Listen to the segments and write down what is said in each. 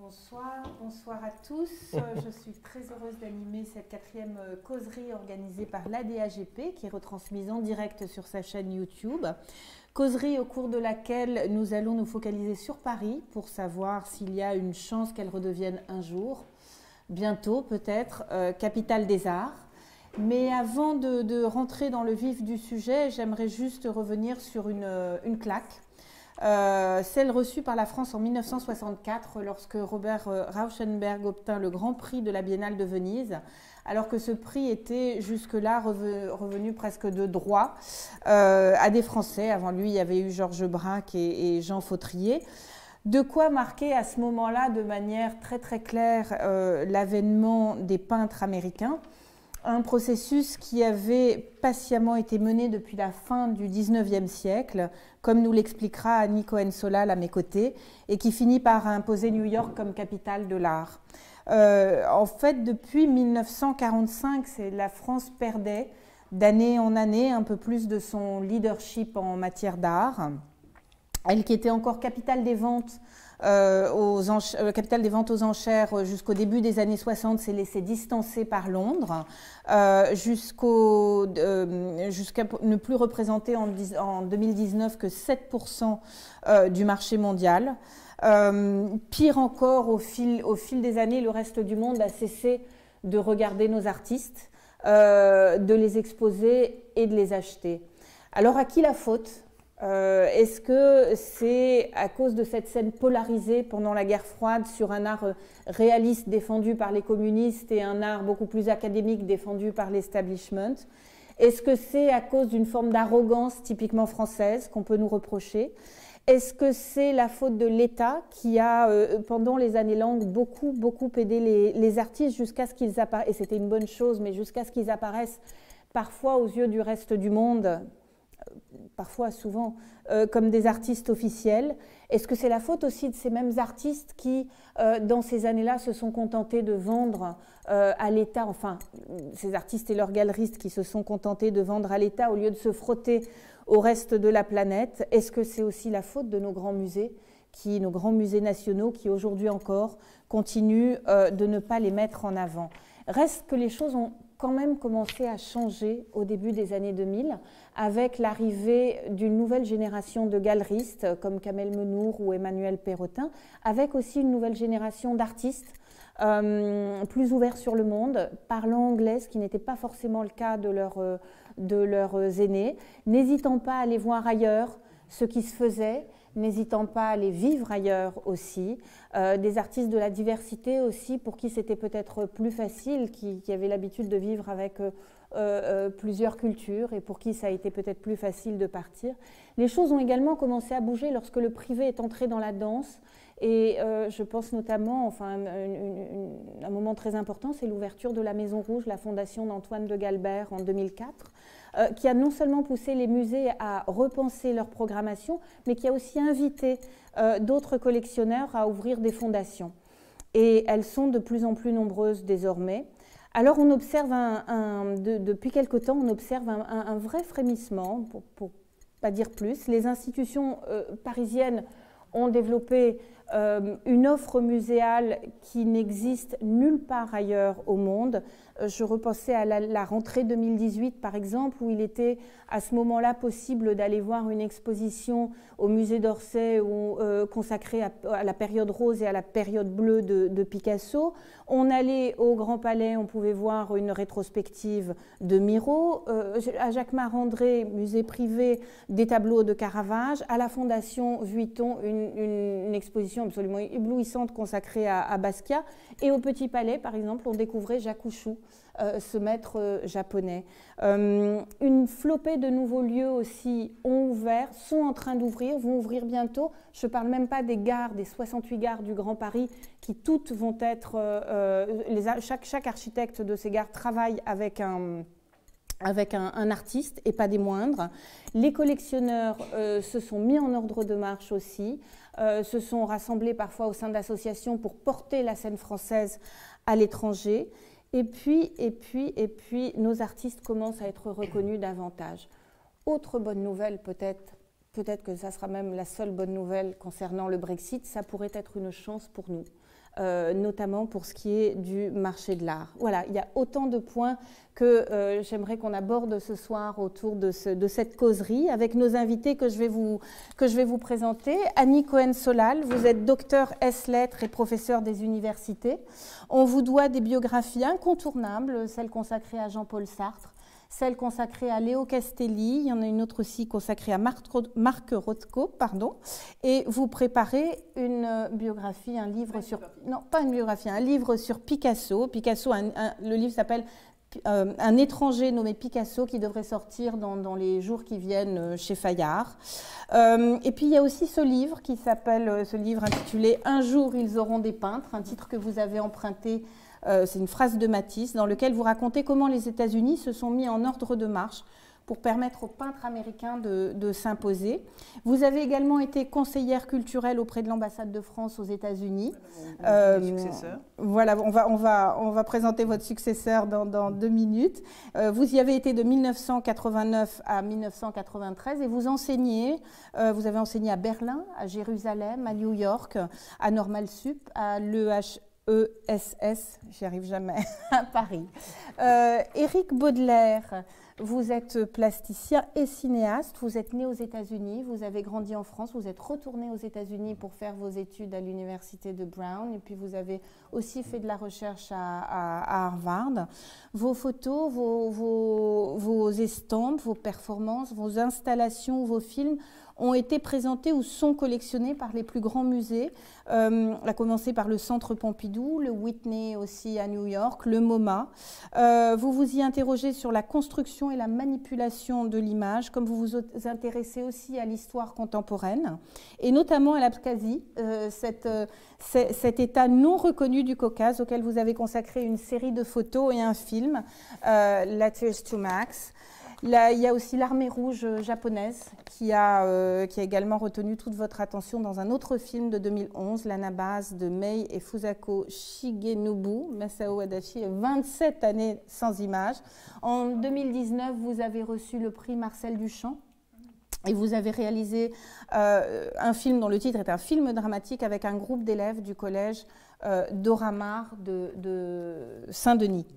Bonsoir à tous. Je suis très heureuse d'animer cette quatrième causerie organisée par l'ADAGP qui est retransmise en direct sur sa chaîne YouTube. Causerie au cours de laquelle nous allons nous focaliser sur Paris pour savoir s'il y a une chance qu'elle redevienne un jour, bientôt peut-être, capitale des arts. Mais avant de rentrer dans le vif du sujet, j'aimerais juste revenir sur une claque. Celle reçue par la France en 1964 lorsque Robert Rauschenberg obtint le Grand Prix de la Biennale de Venise, alors que ce prix était jusque-là revenu presque de droit à des Français. Avant lui, il y avait eu Georges Braque et Jean Fautrier. De quoi marquer à ce moment-là de manière très très claire l'avènement des peintres américains. Un processus qui avait patiemment été mené depuis la fin du XIXe siècle, comme nous l'expliquera Annie Cohen-Solal à mes côtés, et qui finit par imposer New York comme capitale de l'art. En fait, depuis 1945, la France perdait d'année en année un peu plus de son leadership en matière d'art. Elle qui était encore capitale des ventes aux enchères jusqu'au début des années 60 s'est laissée distancer par Londres jusqu'à ne plus représenter en 2019 que 7% du marché mondial. Pire encore, au fil des années, le reste du monde a cessé de regarder nos artistes, de les exposer et de les acheter. Alors à qui la faute ? Est-ce que c'est à cause de cette scène polarisée pendant la guerre froide sur un art réaliste défendu par les communistes et un art beaucoup plus académique défendu par l'establishment? Est-ce que c'est à cause d'une forme d'arrogance typiquement française qu'on peut nous reprocher? Est-ce que c'est la faute de l'État qui a, pendant les années longues, beaucoup aidé les artistes jusqu'à ce qu'ils apparaissent, et c'était une bonne chose, mais jusqu'à ce qu'ils apparaissent parfois aux yeux du reste du monde, parfois, souvent, comme des artistes officiels? Est-ce que c'est la faute aussi de ces mêmes artistes qui, dans ces années-là, se sont contentés de vendre à l'État, enfin, ces artistes et leurs galeristes qui se sont contentés de vendre à l'État au lieu de se frotter au reste de la planète? Est-ce que c'est aussi la faute de nos grands musées, nos grands musées nationaux, qui aujourd'hui encore continuent de ne pas les mettre en avant? Reste que les choses ont quand même commencé à changer au début des années 2000 avec l'arrivée d'une nouvelle génération de galeristes comme Kamel Menour ou Emmanuel Perrotin, avec aussi une nouvelle génération d'artistes plus ouverts sur le monde, parlant anglais, ce qui n'était pas forcément le cas de leurs aînés, n'hésitant pas à aller voir ailleurs ce qui se faisait, n'hésitant pas à aller vivre ailleurs aussi, des artistes de la diversité aussi pour qui c'était peut-être plus facile, qui avaient l'habitude de vivre avec plusieurs cultures et pour qui ça a été peut-être plus facile de partir. Les choses ont également commencé à bouger lorsque le privé est entré dans la danse et je pense notamment, enfin un moment très important, c'est l'ouverture de la Maison Rouge, la fondation d'Antoine de Galbert en 2004, qui a non seulement poussé les musées à repenser leur programmation, mais qui a aussi invité d'autres collectionneurs à ouvrir des fondations. Et elles sont de plus en plus nombreuses désormais. Alors on observe depuis quelque temps, on observe un vrai frémissement, pour pas dire plus. Les institutions parisiennes ont développé une offre muséale qui n'existe nulle part ailleurs au monde. Je repensais à la rentrée 2018, par exemple, où il était à ce moment-là possible d'aller voir une exposition au musée d'Orsay consacrée à la période rose et à la période bleue de Picasso. On allait au Grand Palais, on pouvait voir une rétrospective de Miro. À Jacquemart-André, musée privé, des tableaux de Caravage. À la Fondation Vuitton, une exposition absolument éblouissante consacrée à Basquiat. Et au Petit Palais, par exemple, on découvrait Jacques Ouchou, ce maître japonais. Une flopée de nouveaux lieux aussi ont ouvert, sont en train d'ouvrir, vont ouvrir bientôt. Je ne parle même pas des gares, des 68 gares du Grand Paris, qui toutes vont être... chaque architecte de ces gares travaille avec un artiste et pas des moindres. Les collectionneurs se sont mis en ordre de marche aussi, se sont rassemblés parfois au sein d'associations pour porter la scène française à l'étranger. Et puis, nos artistes commencent à être reconnus davantage. Autre bonne nouvelle, peut-être que ça sera même la seule bonne nouvelle concernant le Brexit, ça pourrait être une chance pour nous. notamment pour ce qui est du marché de l'art. Voilà, il y a autant de points que j'aimerais qu'on aborde ce soir autour de cette causerie avec nos invités que je vais vous présenter. Annie Cohen-Solal, vous êtes docteur ès-lettres et professeur des universités. On vous doit des biographies incontournables, celle consacrée à Jean-Paul Sartre, celle consacrée à Léo Castelli, il y en a une autre aussi consacrée à Marc Rothko, pardon, et vous préparez une biographie, un livre sur... Non, pas une biographie, un livre sur Picasso. Picasso, le livre s'appelle Un étranger nommé Picasso, qui devrait sortir dans les jours qui viennent chez Fayard. Et puis il y a aussi ce livre intitulé « Un jour ils auront des peintres », un titre que vous avez emprunté. C'est une phrase de Matisse dans lequel vous racontez comment les États-Unis se sont mis en ordre de marche pour permettre aux peintres américains de s'imposer. Vous avez également été conseillère culturelle auprès de l'ambassade de France aux États-Unis. Voilà, on va présenter votre successeur dans 2 minutes. Vous y avez été de 1989 à 1993 et vous enseignez. Vous avez enseigné à Berlin, à Jérusalem, à New York, à Normal Sup, à l'EHESS, j'y arrive jamais, à Paris. Éric Baudelaire, vous êtes plasticien et cinéaste, vous êtes né aux États-Unis, vous avez grandi en France, vous êtes retourné aux États-Unis pour faire vos études à l'université de Brown et puis vous avez aussi fait de la recherche à Harvard. Vos photos, vos estampes, vos performances, vos installations, vos films ont été présentés ou sont collectionnés par les plus grands musées, à commencer par le Centre Pompidou, le Whitney aussi à New York, le MoMA. Vous vous y interrogez sur la construction et la manipulation de l'image, comme vous vous intéressez aussi à l'histoire contemporaine, et notamment à l'Abkhazie, cet État non reconnu du Caucase auquel vous avez consacré une série de photos et un film, Letters to Max. Là, il y a aussi l'armée rouge japonaise qui a également retenu toute votre attention dans un autre film de 2011, l'Anabase de Mei et Fusako Shigenobu, Masao Adachi, 27 années sans images. En 2019, vous avez reçu le prix Marcel Duchamp. Et vous avez réalisé un film dont le titre est un film dramatique avec un groupe d'élèves du collège Doramar de Saint-Denis.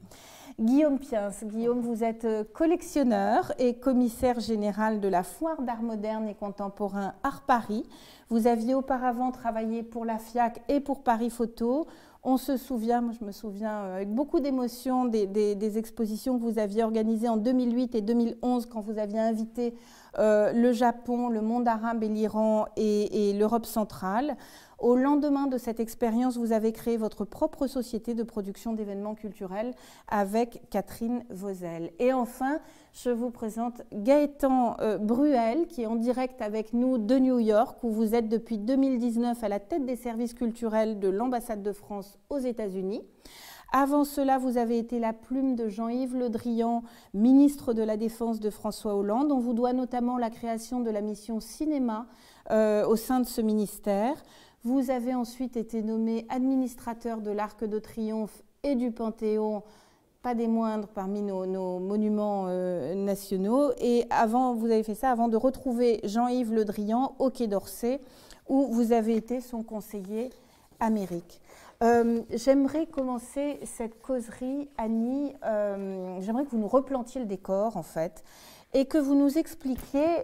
Guillaume Piens, Guillaume, vous êtes collectionneur et commissaire général de la Foire d'art moderne et contemporain Art Paris. Vous aviez auparavant travaillé pour la FIAC et pour Paris Photo. On se souvient, moi je me souviens avec beaucoup d'émotion des expositions que vous aviez organisées en 2008 et 2011 quand vous aviez invité le Japon, le monde arabe et l'Iran et l'Europe centrale. Au lendemain de cette expérience, vous avez créé votre propre société de production d'événements culturels avec Catherine Vauzel. Et enfin, je vous présente Gaëtan Bruel, qui est en direct avec nous de New York, où vous êtes depuis 2019 à la tête des services culturels de l'ambassade de France aux États-Unis. Avant cela, vous avez été la plume de Jean-Yves Le Drian, ministre de la Défense de François Hollande. On vous doit notamment la création de la mission cinéma au sein de ce ministère. Vous avez ensuite été nommé administrateur de l'Arc de Triomphe et du Panthéon, pas des moindres parmi nos monuments nationaux. Et vous avez fait ça avant de retrouver Jean-Yves Le Drian au Quai d'Orsay, où vous avez été son conseiller Amérique. J'aimerais commencer cette causerie, Annie, j'aimerais que vous nous replantiez le décor, en fait, et que vous nous expliquiez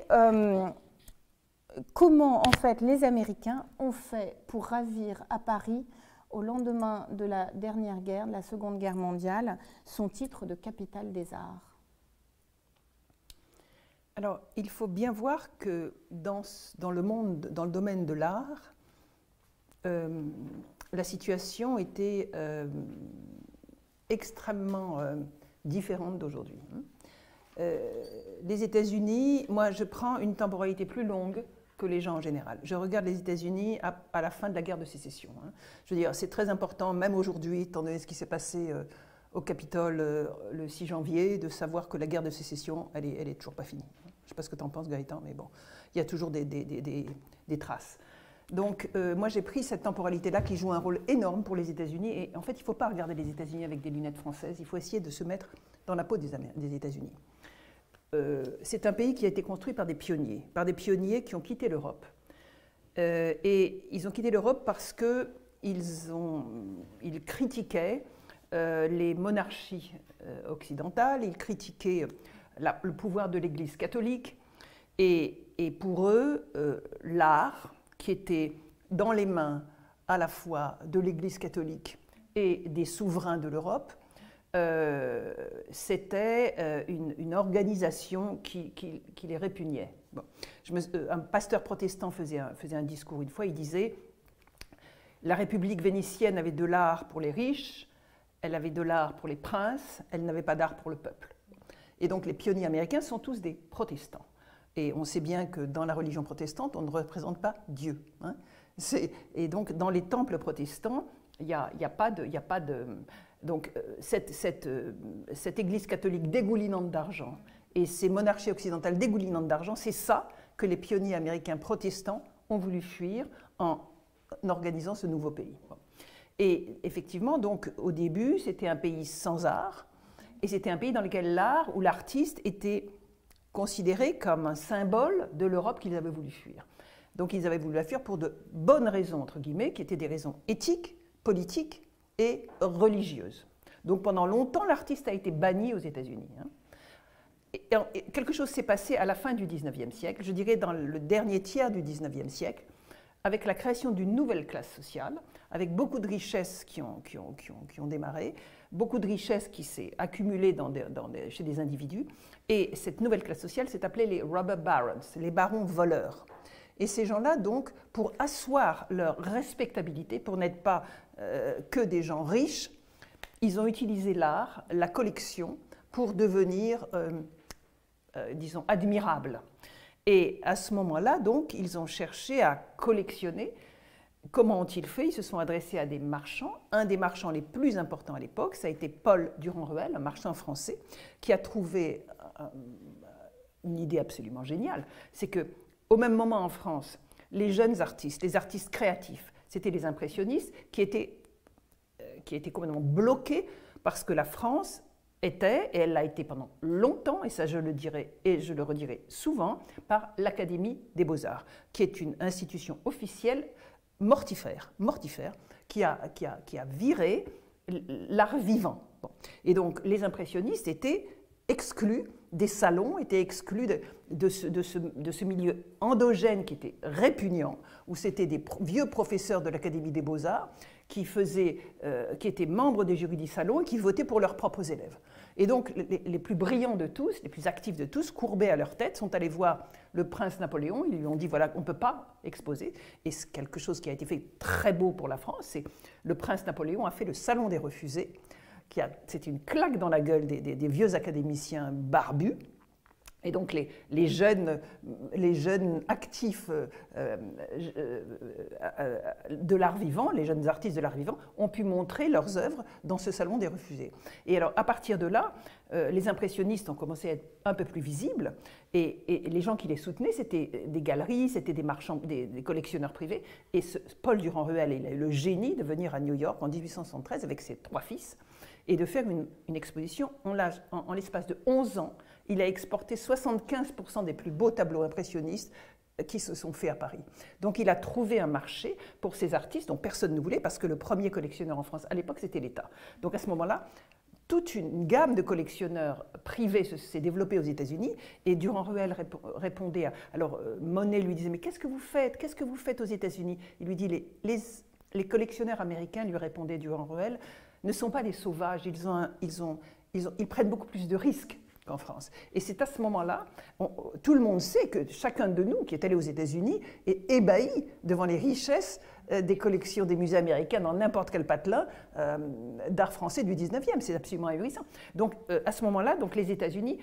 comment, en fait, les Américains ont fait pour ravir à Paris, au lendemain de la dernière guerre, de la Seconde Guerre mondiale, son titre de capitale des arts. Alors, il faut bien voir que dans le domaine de l'art, la situation était extrêmement différente d'aujourd'hui. Les États-Unis, moi je prends une temporalité plus longue que les gens en général. Je regarde les États-Unis à la fin de la guerre de sécession. Je veux dire, c'est très important, même aujourd'hui, étant donné ce qui s'est passé au Capitole le 6 janvier, de savoir que la guerre de sécession, elle est toujours pas finie. Je ne sais pas ce que tu en penses, Gaëtan, mais bon, il y a toujours des traces. Donc, moi, j'ai pris cette temporalité-là qui joue un rôle énorme pour les États-Unis. Et en fait, il ne faut pas regarder les États-Unis avec des lunettes françaises. Il faut essayer de se mettre dans la peau des États-Unis. C'est un pays qui a été construit par des pionniers qui ont quitté l'Europe. Et ils ont quitté l'Europe parce que ils critiquaient les monarchies occidentales, ils critiquaient le pouvoir de l'Église catholique, et pour eux, l'art, qui était dans les mains à la fois de l'Église catholique et des souverains de l'Europe, c'était une organisation qui les répugnait. Bon. Un pasteur protestant faisait un discours une fois, il disait « La République vénitienne avait de l'art pour les riches, elle avait de l'art pour les princes, elle n'avait pas d'art pour le peuple. » Et donc les pionniers américains sont tous des protestants. Et on sait bien que dans la religion protestante, on ne représente pas Dieu. Hein. Et donc dans les temples protestants, il n'y a pas de... Donc cette Église catholique dégoulinante d'argent et ces monarchies occidentales dégoulinantes d'argent, c'est ça que les pionniers américains protestants ont voulu fuir en organisant ce nouveau pays. Et effectivement, donc au début, c'était un pays sans art, et c'était un pays dans lequel l'art ou l'artiste était considéré comme un symbole de l'Europe qu'ils avaient voulu fuir. Donc ils avaient voulu la fuir pour de bonnes raisons, entre guillemets, qui étaient des raisons éthiques, politiques et religieuses. Donc pendant longtemps, l'artiste a été banni aux États-Unis. Hein. Et quelque chose s'est passé à la fin du XIXe siècle, je dirais dans le dernier tiers du XIXe siècle, avec la création d'une nouvelle classe sociale, avec beaucoup de richesses qui ont démarré, beaucoup de richesses qui s'est accumulée chez des individus, et cette nouvelle classe sociale s'est appelée les robber barons, les barons voleurs. Et ces gens-là, donc, pour asseoir leur respectabilité, pour n'être pas que des gens riches, ils ont utilisé l'art, la collection, pour devenir, disons, admirables. Et à ce moment-là, donc, ils ont cherché à collectionner. Comment ont-ils fait? Ils se sont adressés à des marchands. Un des marchands les plus importants à l'époque, ça a été Paul Durand-Ruel, un marchand français, qui a trouvé une idée absolument géniale. C'est qu'au même moment en France, les jeunes artistes, les artistes créatifs, c'était les impressionnistes qui étaient complètement bloqués parce que la France était, et elle l'a été pendant longtemps, et ça je le dirai et je le redirai souvent, par l'Académie des Beaux-Arts, qui est une institution officielle mortifère, qui a viré l'art vivant. Bon. Et donc les impressionnistes étaient exclus des salons, étaient exclus de ce milieu endogène qui était répugnant, où c'était des vieux professeurs de l'Académie des Beaux-Arts qui étaient membres des jurys du salon et qui votaient pour leurs propres élèves. Et donc les plus brillants de tous, les plus actifs de tous, courbés à leur tête, sont allés voir le prince Napoléon. Ils lui ont dit, voilà, on ne peut pas exposer. Et c'est quelque chose qui a été fait très beau pour la France, c'est le prince Napoléon a fait le salon des refusés. C'était une claque dans la gueule des vieux académiciens barbus. Et donc les jeunes actifs de l'art vivant, les jeunes artistes de l'art vivant, ont pu montrer leurs œuvres dans ce salon des refusés. Et alors à partir de là, les impressionnistes ont commencé à être un peu plus visibles, et les gens qui les soutenaient, c'était des galeries, c'était des marchands, des collectionneurs privés. Et Paul Durand-Ruel, il a eu le génie de venir à New York en 1873 avec ses 3 fils, et de faire une exposition. En l'espace de 11 ans, il a exporté 75% des plus beaux tableaux impressionnistes qui se sont faits à Paris. Donc il a trouvé un marché pour ces artistes dont personne ne voulait, parce que le premier collectionneur en France à l'époque, c'était l'État. Donc à ce moment-là, toute une gamme de collectionneurs privés s'est développée aux États-Unis, et Durand-Ruel répondait à... Alors Monet lui disait, mais qu'est-ce que vous faites? Qu'est-ce que vous faites aux États-Unis? Il lui dit, les collectionneurs américains, lui répondait Durand-Ruel, ne sont pas des sauvages, ils prennent beaucoup plus de risques qu'en France. Et c'est à ce moment-là, tout le monde sait que chacun de nous qui est allé aux États-Unis est ébahi devant les richesses des collections des musées américains dans n'importe quel patelin d'art français du 19e. C'est absolument ahurissant. Donc à ce moment-là, les États-Unis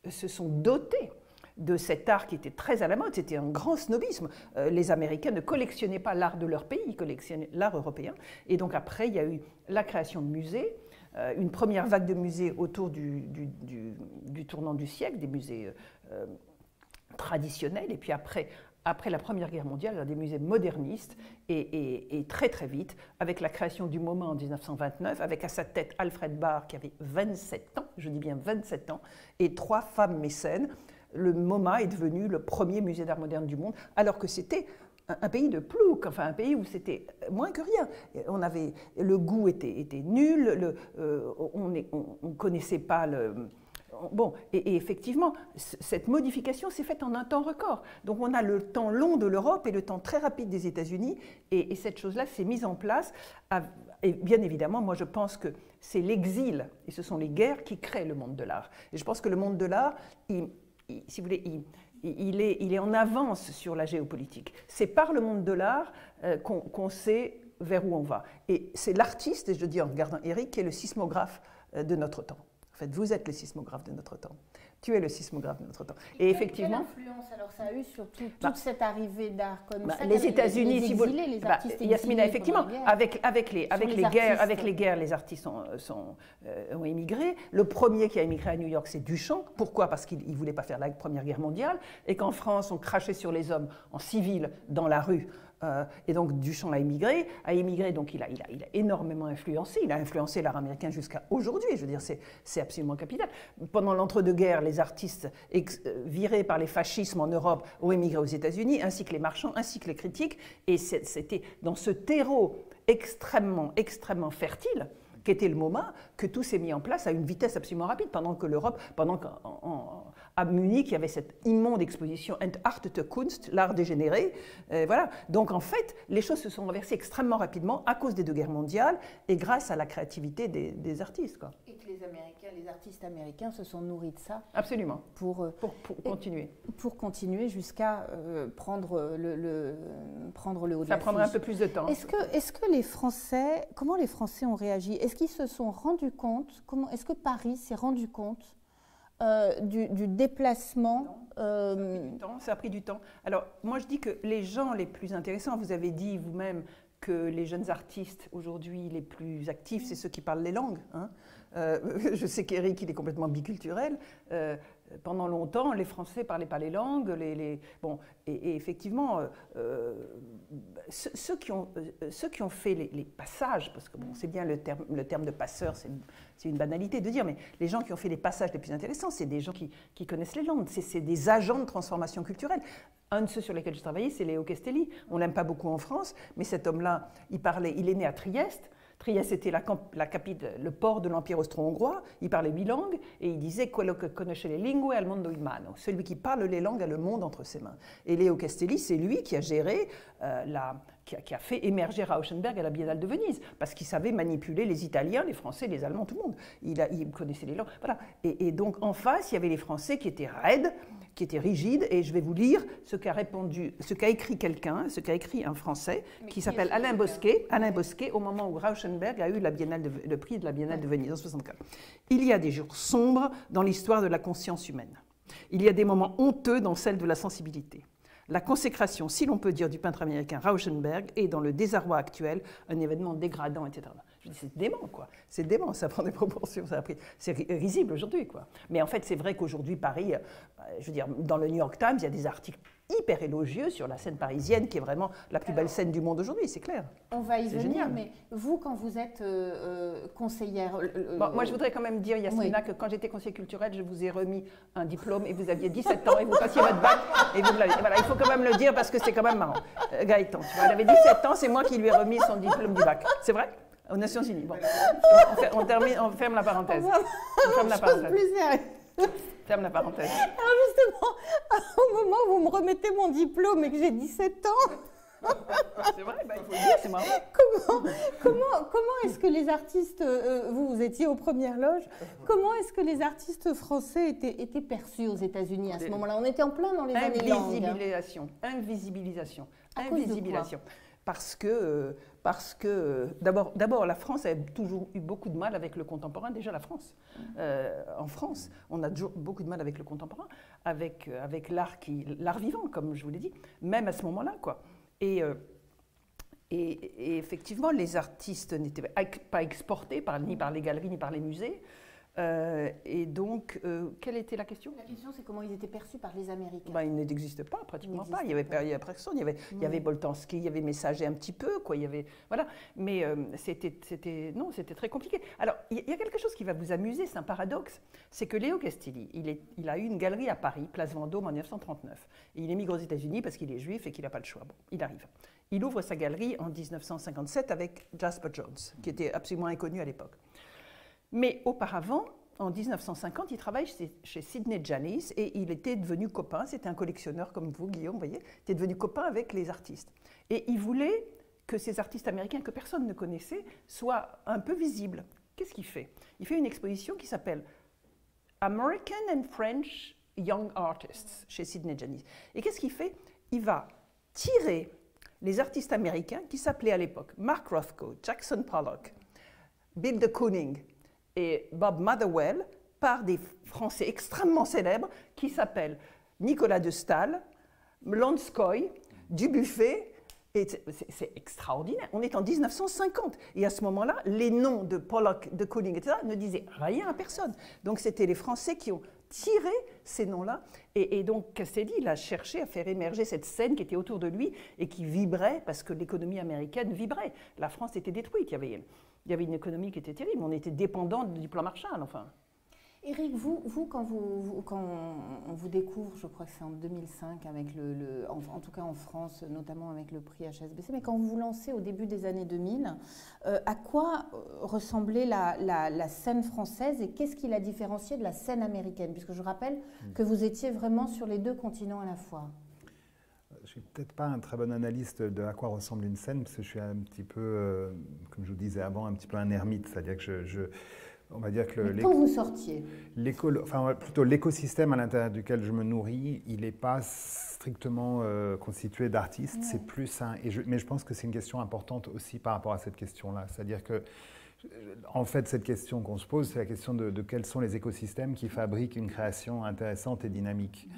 se sont dotés de cet art qui était très à la mode. C'était un grand snobisme. Les Américains ne collectionnaient pas l'art de leur pays, ils collectionnaient l'art européen. Et donc après, il y a eu la création de musées, une première vague de musées autour du tournant du siècle, des musées traditionnels, et puis après la Première Guerre mondiale, il y a des musées modernistes, et très très vite, avec la création du MoMA en 1929, avec à sa tête Alfred Barr qui avait 27 ans, je dis bien 27 ans, et 3 femmes mécènes, le MoMA est devenu le premier musée d'art moderne du monde, alors que c'était un pays de plouc, enfin un pays où c'était moins que rien. On avait, le goût était nul, on ne connaissait pas le... Bon, et effectivement, cette modification s'est faite en un temps record. Donc on a le temps long de l'Europe et le temps très rapide des États-Unis, et cette chose-là s'est mise en place. Et bien évidemment, moi je pense que c'est l'exil et ce sont les guerres qui créent le monde de l'art. Et je pense que le monde de l'art, si vous voulez, il est en avance sur la géopolitique. C'est par le monde de l'art qu'on sait vers où on va. Et c'est l'artiste, et je dis en regardant Eric, qui est le sismographe de notre temps. En fait, vous êtes le sismographe de notre temps. Tu es le sismographe de notre temps. Et effectivement, quelle influence alors ça a eu sur toute cette arrivée d'art comme ça, les États-Unis, si vous voulez, les artistes Yasmina, effectivement, avec les guerres, les artistes ont émigré. Le premier qui a émigré à New York, c'est Duchamp. Pourquoi? Parce qu'il ne voulait pas faire la Première Guerre mondiale et qu'en France, on crachait sur les hommes en civil dans la rue. Et donc Duchamp a émigré, donc il a énormément influencé. Il a influencé l'art américain jusqu'à aujourd'hui. Je veux dire, c'est absolument capital. Pendant l'entre-deux-guerres, les artistes virés par les fascismes en Europe ont émigré aux États-Unis, ainsi que les marchands, ainsi que les critiques. Et c'était dans ce terreau extrêmement, extrêmement fertile qu'était le MoMA, que tout s'est mis en place à une vitesse absolument rapide, pendant qu'à Munich, il y avait cette immonde exposition Entartete Kunst, l'art dégénéré. Voilà. Donc en fait, les choses se sont renversées extrêmement rapidement à cause des deux guerres mondiales et grâce à la créativité des artistes, quoi. Et que les artistes américains se sont nourris de ça. Absolument. Pour continuer. Pour continuer jusqu'à prendre le haut de la Ça prendra un peu plus de temps. Est-ce que les Français, comment les Français ont réagi? Est-ce qu'ils se sont rendus compte, est-ce que Paris s'est rendu compte du déplacement? Ça a pris du temps. Alors, moi, je dis que les gens les plus intéressants, vous avez dit vous-même que les jeunes artistes, aujourd'hui, les plus actifs, c'est ceux qui parlent les langues. Hein. Je sais qu'Éric, il est complètement biculturel. Pendant longtemps, les Français ne parlaient pas les langues. Bon, et effectivement, ceux qui ont fait les passages, parce que bon, c'est bien le terme de passeur, c'est une banalité de dire, mais les gens qui ont fait les passages les plus intéressants, c'est des gens qui connaissent les langues, c'est des agents de transformation culturelle. Un de ceux sur lesquels je travaillais, c'est Léo Castelli. On ne l'aime pas beaucoup en France, mais cet homme-là, il est né à Trieste. Trieste était le port de l'Empire austro-hongrois, il parlait 8 langues et il disait « Quello che conosce le lingue al mondo in mano ». Celui qui parle les langues a le monde entre ses mains. Et Léo Castelli, c'est lui qui a géré, qui a fait émerger Rauschenberg à la Biennale de Venise, parce qu'il savait manipuler les Italiens, les Français, les Allemands, tout le monde. Il connaissait les langues. Voilà. Et donc en face, il y avait les Français qui étaient raides, qui était rigide, et je vais vous lire ce qu'a écrit quelqu'un, ce qu'a écrit un Français, qui s'appelle Alain Bosquet, au moment où Rauschenberg a eu le prix de la Biennale de Venise en 1964. Il y a des jours sombres dans l'histoire de la conscience humaine. Il y a des moments honteux dans celle de la sensibilité. La consécration, si l'on peut dire, du peintre américain Rauschenberg est, dans le désarroi actuel, un événement dégradant, etc. Je dis, c'est dément, quoi. C'est dément, ça prend des proportions, c'est risible aujourd'hui, quoi. Mais en fait, c'est vrai qu'aujourd'hui, Paris, je veux dire, dans le New York Times, il y a des articles hyper élogieux sur la scène parisienne, qui est vraiment la plus belle scène du monde aujourd'hui, c'est clair. On va y venir, génial. Mais vous, quand vous êtes conseillère... Bon, moi, je voudrais quand même dire, Yasmina, oui, que quand j'étais conseillère culturelle, je vous ai remis un diplôme et vous aviez 17 ans et vous passiez votre bac et vous me l'avez... Voilà, il faut quand même le dire parce que c'est quand même marrant. Gaëtan, tu vois, elle avait 17 ans, c'est moi qui lui ai remis son diplôme du bac. C'est vrai? Aux Nations Unies. Bon, on ferme la parenthèse. On ferme la parenthèse. Ferme la parenthèse. Alors justement, au moment où vous me remettez mon diplôme et que j'ai 17 ans... C'est vrai, bah, il faut le dire, c'est marrant. Comment est-ce que les artistes, vous étiez aux premières loges, comment est-ce que les artistes français étaient perçus aux États-Unis à ce moment-là? On était en plein dans les années langues. Invisibilisation. Parce que d'abord, la France a toujours eu beaucoup de mal avec le contemporain. Déjà, la France. En France, on a toujours beaucoup de mal avec le contemporain, avec l'art vivant, comme je vous l'ai dit, même à ce moment-là, quoi. Et effectivement, les artistes n'étaient pas exportés ni par les galeries ni par les musées. Et donc, quelle était la question? La question, c'est comment ils étaient perçus par les Américains. Ben, ils n'existaient pas, pratiquement pas. Il y avait personne. Il y avait Boltanski, il y avait Messager un petit peu, quoi. Il y avait, voilà. Mais c'était très compliqué. Alors, il y a quelque chose qui va vous amuser, c'est un paradoxe. C'est que Léo Castilli, il a eu une galerie à Paris, Place Vendôme, en 1939. Et il émigre aux États-Unis parce qu'il est juif et qu'il n'a pas le choix. Bon, il arrive. Il ouvre sa galerie en 1957 avec Jasper Jones, qui était absolument inconnu à l'époque. Mais auparavant, en 1950, il travaille chez Sidney Janis et il était devenu copain, c'était un collectionneur comme vous, Guillaume, vous voyez, il était devenu copain avec les artistes. Et il voulait que ces artistes américains que personne ne connaissait soient un peu visibles. Qu'est-ce qu'il fait? Il fait une exposition qui s'appelle American and French Young Artists chez Sidney Janis. Et qu'est-ce qu'il fait? Il va tirer les artistes américains qui s'appelaient à l'époque Mark Rothko, Jackson Pollock, Bill de Kooning et Bob Motherwell par des Français extrêmement célèbres qui s'appellent Nicolas de Staël, Lanskoy, Dubuffet. C'est extraordinaire. On est en 1950. Et à ce moment-là, les noms de Pollock, de Kooning, etc. ne disaient rien à personne. Donc c'était les Français qui ont tiré ces noms-là. Et donc Castelli, il a cherché à faire émerger cette scène qui était autour de lui et qui vibrait parce que l'économie américaine vibrait. La France était détruite. Il y avait une économie qui était terrible. On était dépendant du plan Marshall, enfin. Éric, quand on vous découvre, je crois que c'est en 2005, avec en tout cas en France, notamment avec le prix HSBC, mais quand vous vous lancez au début des années 2000, à quoi ressemblait la scène française et qu'est-ce qui la différenciait de la scène américaine? Puisque je rappelle que vous étiez vraiment sur les deux continents à la fois. Je ne suis peut-être pas un très bon analyste de à quoi ressemble une scène, parce que je suis un petit peu, comme je vous disais avant, un petit peu un ermite, c'est-à-dire que on va dire que quand vous sortiez, plutôt l'écosystème à l'intérieur duquel je me nourris, il n'est pas strictement constitué d'artistes, ouais. C'est plus mais je pense que c'est une question importante aussi par rapport à cette question-là, c'est-à-dire que en fait, cette question qu'on se pose, c'est la question de quels sont les écosystèmes qui fabriquent une création intéressante et dynamique.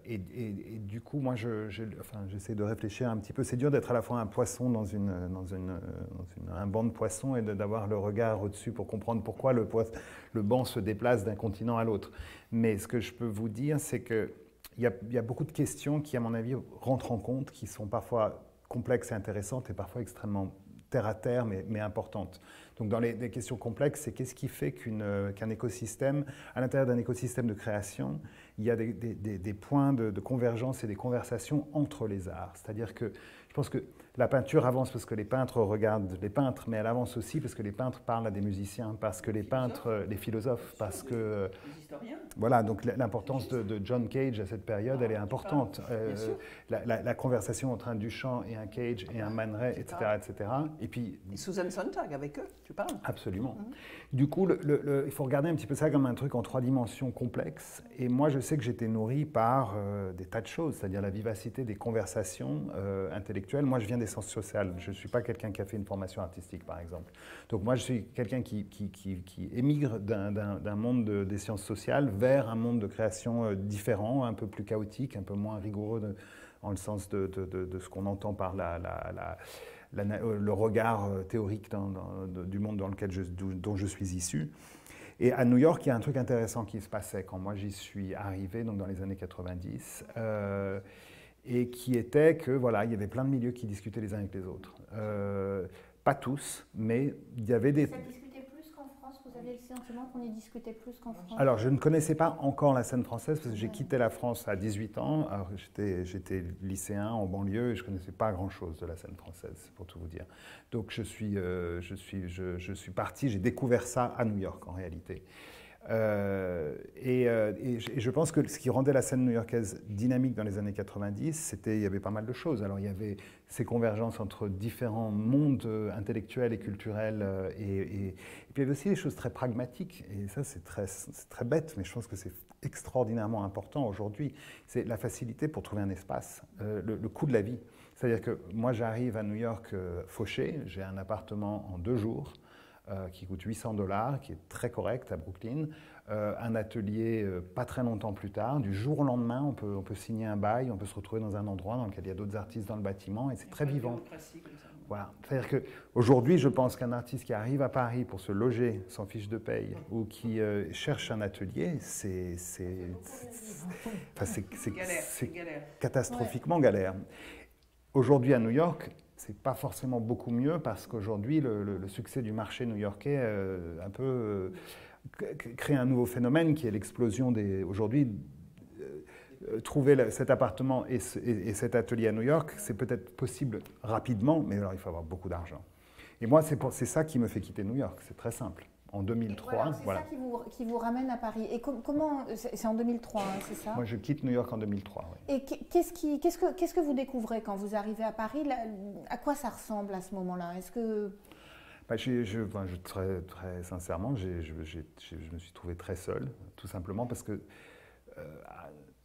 Et du coup, moi, j'essaie de réfléchir un petit peu. C'est dur d'être à la fois un poisson dans un banc de poissons et d'avoir le regard au-dessus pour comprendre pourquoi le banc se déplace d'un continent à l'autre. Mais ce que je peux vous dire, c'est qu'il y a beaucoup de questions qui, à mon avis, rentrent en compte, qui sont parfois complexes et intéressantes et parfois extrêmement terre à terre, mais importantes. Donc dans les questions complexes, c'est qu'est-ce qui fait qu'un écosystème, à l'intérieur d'un écosystème de création, il y a des points de convergence et des conversations entre les arts. C'est-à-dire que je pense que la peinture avance parce que les peintres regardent les peintres, mais elle avance aussi parce que les peintres parlent à des musiciens, parce que les peintres, les philosophes, parce que... Les historiens. Voilà, donc l'importance de John Cage à cette période, elle est importante. La conversation entre un Duchamp et un Cage et un Man Ray, etc., etc. Et puis... Et Susan Sontag, avec eux, tu parles. Absolument. Du coup, il faut regarder un petit peu ça comme un truc en 3 dimensions complexes. Et moi, je sais que j'étais nourri par des tas de choses, c'est-à-dire la vivacité des conversations intellectuelles. Moi, je viens des sciences sociales. Je ne suis pas quelqu'un qui a fait une formation artistique, par exemple. Donc moi, je suis quelqu'un qui émigre d'un monde des sciences sociales vers un monde de création différent, un peu plus chaotique, un peu moins rigoureux dans le sens de ce qu'on entend par le regard théorique du monde dont je suis issu. Et à New York, il y a un truc intéressant qui se passait quand moi j'y suis arrivé, donc dans les années 90, et qui était que voilà, il y avait plein de milieux qui discutaient les uns avec les autres. Pas tous, mais il y avait des... Ça discutait plus qu'en France? Vous avez le sentiment qu'on y discutait plus qu'en France? Alors, je ne connaissais pas encore la scène française parce que j'ai quitté la France à 18 ans. Alors, j'étais lycéen en banlieue et je ne connaissais pas grand-chose de la scène française, pour tout vous dire. Donc, je suis parti, j'ai découvert ça à New York, en réalité. Et je pense que ce qui rendait la scène new-yorkaise dynamique dans les années 90, il y avait pas mal de choses. Alors il y avait ces convergences entre différents mondes intellectuels et culturels, et puis il y avait aussi des choses très pragmatiques, et ça c'est très bête, mais je pense que c'est extraordinairement important aujourd'hui. C'est la facilité pour trouver un espace, le coût de la vie. C'est-à-dire que moi j'arrive à New York fauché, j'ai un appartement en 2 jours, qui coûte $800, qui est très correct à Brooklyn, un atelier pas très longtemps plus tard. Du jour au lendemain, on peut signer un bail, on peut se retrouver dans un endroit dans lequel il y a d'autres artistes dans le bâtiment et c'est très vivant. Voilà. C'est-à-dire qu'aujourd'hui, je pense qu'un artiste qui arrive à Paris pour se loger sans fiche de paye ou qui cherche un atelier, c'est catastrophiquement galère. Aujourd'hui, à New York, c'est pas forcément beaucoup mieux parce qu'aujourd'hui, le succès du marché new-yorkais un peu crée un nouveau phénomène qui est l'explosion des... Aujourd'hui, trouver cet appartement et cet atelier à New York, c'est peut-être possible rapidement, mais alors il faut avoir beaucoup d'argent. Et moi, c'est ça qui me fait quitter New York, c'est très simple. En 2003, voilà. C'est ça qui vous ramène à Paris. Et comment... C'est en 2003, hein, c'est ça? Moi, je quitte New York en 2003, oui. Et qu'est-ce que vous découvrez quand vous arrivez à Paris? À quoi ça ressemble à ce moment-là? Est-ce que... Très sincèrement, je me suis trouvé très seul, tout simplement parce que,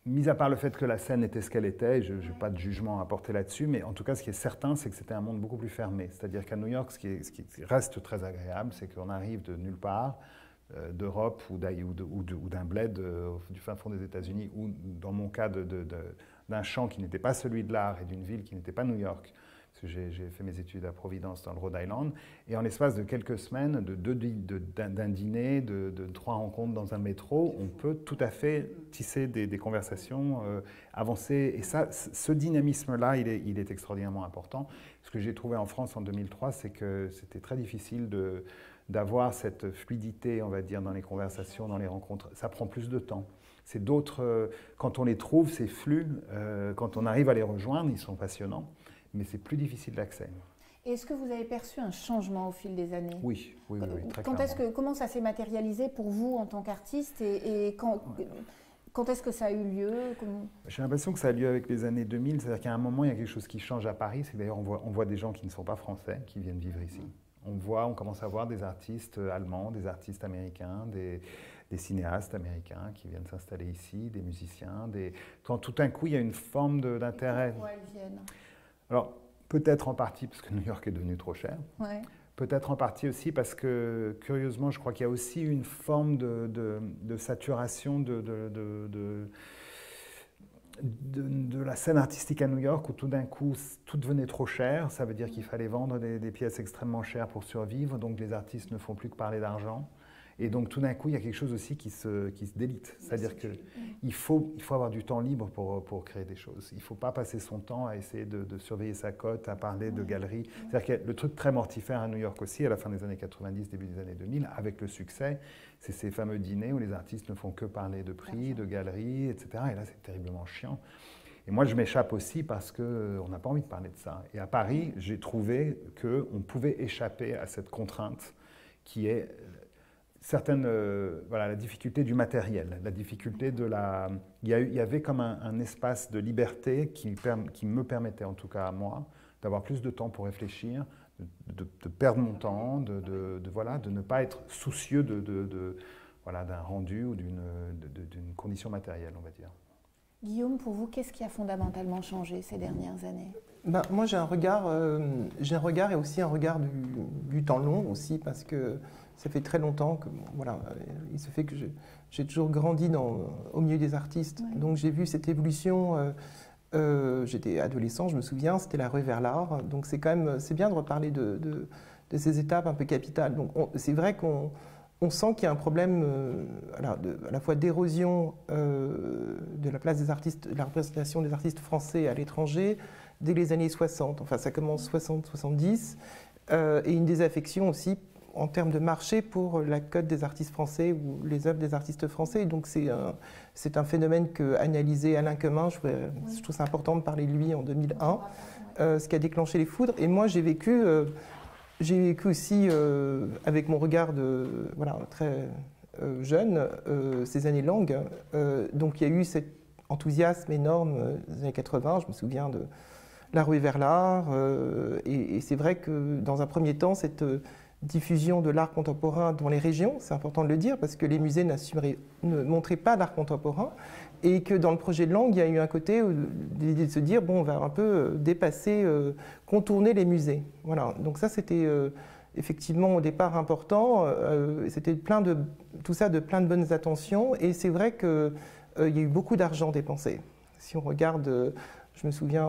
mis à part le fait que la scène était ce qu'elle était, je n'ai pas de jugement à porter là-dessus, mais en tout cas, ce qui est certain, c'est que c'était un monde beaucoup plus fermé. C'est-à-dire qu'à New York, ce qui reste très agréable, c'est qu'on arrive de nulle part, d'Europe ou d'un bled du fin fond des États-Unis, ou dans mon cas, d'un champ qui n'était pas celui de l'art et d'une ville qui n'était pas New York. Parce que j'ai fait mes études à Providence dans le Rhode Island, et en l'espace de quelques semaines, d'un dîner, de 3 rencontres dans un métro, on peut tout à fait tisser des conversations, avancer. Et ça, ce dynamisme-là, il est extraordinairement important. Ce que j'ai trouvé en France en 2003, c'est que c'était très difficile d'avoir cette fluidité, on va dire, dans les conversations, dans les rencontres. Ça prend plus de temps. C'est d'autres, quand on les trouve, ces flux, quand on arrive à les rejoindre, ils sont passionnants. Mais c'est plus difficile d'accès. Est-ce que vous avez perçu un changement au fil des années? Oui, très clairement. Comment ça s'est matérialisé pour vous en tant qu'artiste et quand est-ce que ça a eu lieu? J'ai l'impression que ça a eu lieu avec les années 2000, c'est-à-dire qu'à un moment, il y a quelque chose qui change à Paris, c'est que d'ailleurs on voit des gens qui ne sont pas français, qui viennent vivre ici. On commence à voir des artistes allemands, des artistes américains, des cinéastes américains qui viennent s'installer ici, des musiciens, quand tout d'un coup, il y a une forme d'intérêt. Pourquoi elles viennent? Alors, peut-être en partie parce que New York est devenu trop cher. Ouais. Peut-être en partie aussi parce que, curieusement, je crois qu'il y a aussi une forme de saturation de la scène artistique à New York où tout d'un coup, tout devenait trop cher. Ça veut dire qu'il fallait vendre des pièces extrêmement chères pour survivre. Donc, les artistes ne font plus que parler d'argent. Et donc, tout d'un coup, il y a quelque chose aussi qui se délite. C'est-à-dire qu'il faut avoir du temps libre pour créer des choses. Il ne faut pas passer son temps à essayer de surveiller sa cote, à parler de galeries. C'est-à-dire que le truc très mortifère à New York aussi, à la fin des années 90, début des années 2000, avec le succès, c'est ces fameux dîners où les artistes ne font que parler de prix, de galeries, etc. Et là, c'est terriblement chiant. Et moi, je m'échappe aussi parce qu'on n'a pas envie de parler de ça. Et à Paris, j'ai trouvé qu'on pouvait échapper à cette contrainte qui est... la difficulté du matériel, la difficulté de la... Il y avait comme un espace de liberté qui me permettait, en tout cas à moi, d'avoir plus de temps pour réfléchir, de perdre mon temps, de ne pas être soucieux d'un rendu ou d'une condition matérielle, on va dire. Guillaume, pour vous, qu'est-ce qui a fondamentalement changé ces dernières années? Moi, j'ai un regard et aussi un regard du temps long aussi, parce que ça fait très longtemps que, il se fait que j'ai toujours grandi au milieu des artistes. Ouais. Donc j'ai vu cette évolution. J'étais adolescent, je me souviens, c'était la rue vers l'art. Donc c'est bien de reparler de ces étapes un peu capitales. Donc c'est vrai qu'on sent qu'il y a un problème à la fois d'érosion de la place des artistes, de la représentation des artistes français à l'étranger dès les années 60. Enfin, ça commence 60-70, et une désaffection aussi en termes de marché pour la cote des artistes français ou les œuvres des artistes français. Donc c'est un phénomène que analysait Alain Quemin. Je trouve ça important de parler de lui en 2001, ce qui a déclenché les foudres. Et moi, j'ai vécu aussi avec mon regard très jeune ces années longues. Donc il y a eu cet enthousiasme énorme des années 80. Je me souviens de la ruée vers l'art. Et c'est vrai que dans un premier temps, cette diffusion de l'art contemporain dans les régions, c'est important de le dire, parce que les musées ne montraient pas l'art contemporain, et que dans le projet de langue, il y a eu un côté l'idée de se dire, bon, on va un peu dépasser, contourner les musées. Voilà. Donc ça, c'était effectivement au départ important, c'était tout ça de plein de bonnes intentions, et c'est vrai qu'il y a eu beaucoup d'argent dépensé. Si on regarde... Je me souviens,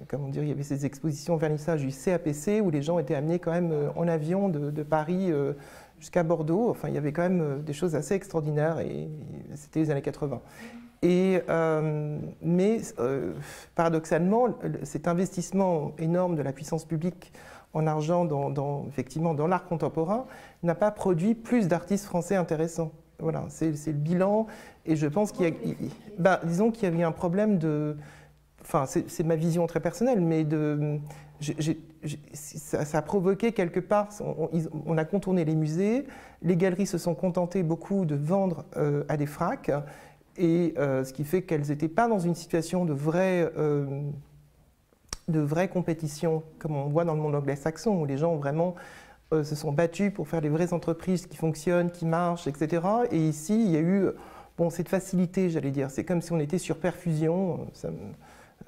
comment dire, il y avait ces expositions vernissage du CAPC où les gens étaient amenés quand même en avion de Paris jusqu'à Bordeaux. Enfin, il y avait quand même des choses assez extraordinaires et c'était les années 80. Mais paradoxalement, cet investissement énorme de la puissance publique en argent effectivement, dans l'art contemporain n'a pas produit plus d'artistes français intéressants. Voilà, c'est le bilan. Et je pense qu'il y a, disons qu'il y avait un problème de... Enfin, c'est ma vision très personnelle, mais ça a provoqué quelque part, on a contourné les musées, les galeries se sont contentées beaucoup de vendre à des fracs, et ce qui fait qu'elles n'étaient pas dans une situation de vraie compétition, comme on voit dans le monde anglo-saxon, où les gens vraiment se sont battus pour faire les vraies entreprises qui fonctionnent, qui marchent, etc. Et ici, il y a eu cette facilité, j'allais dire. C'est comme si on était sur perfusion.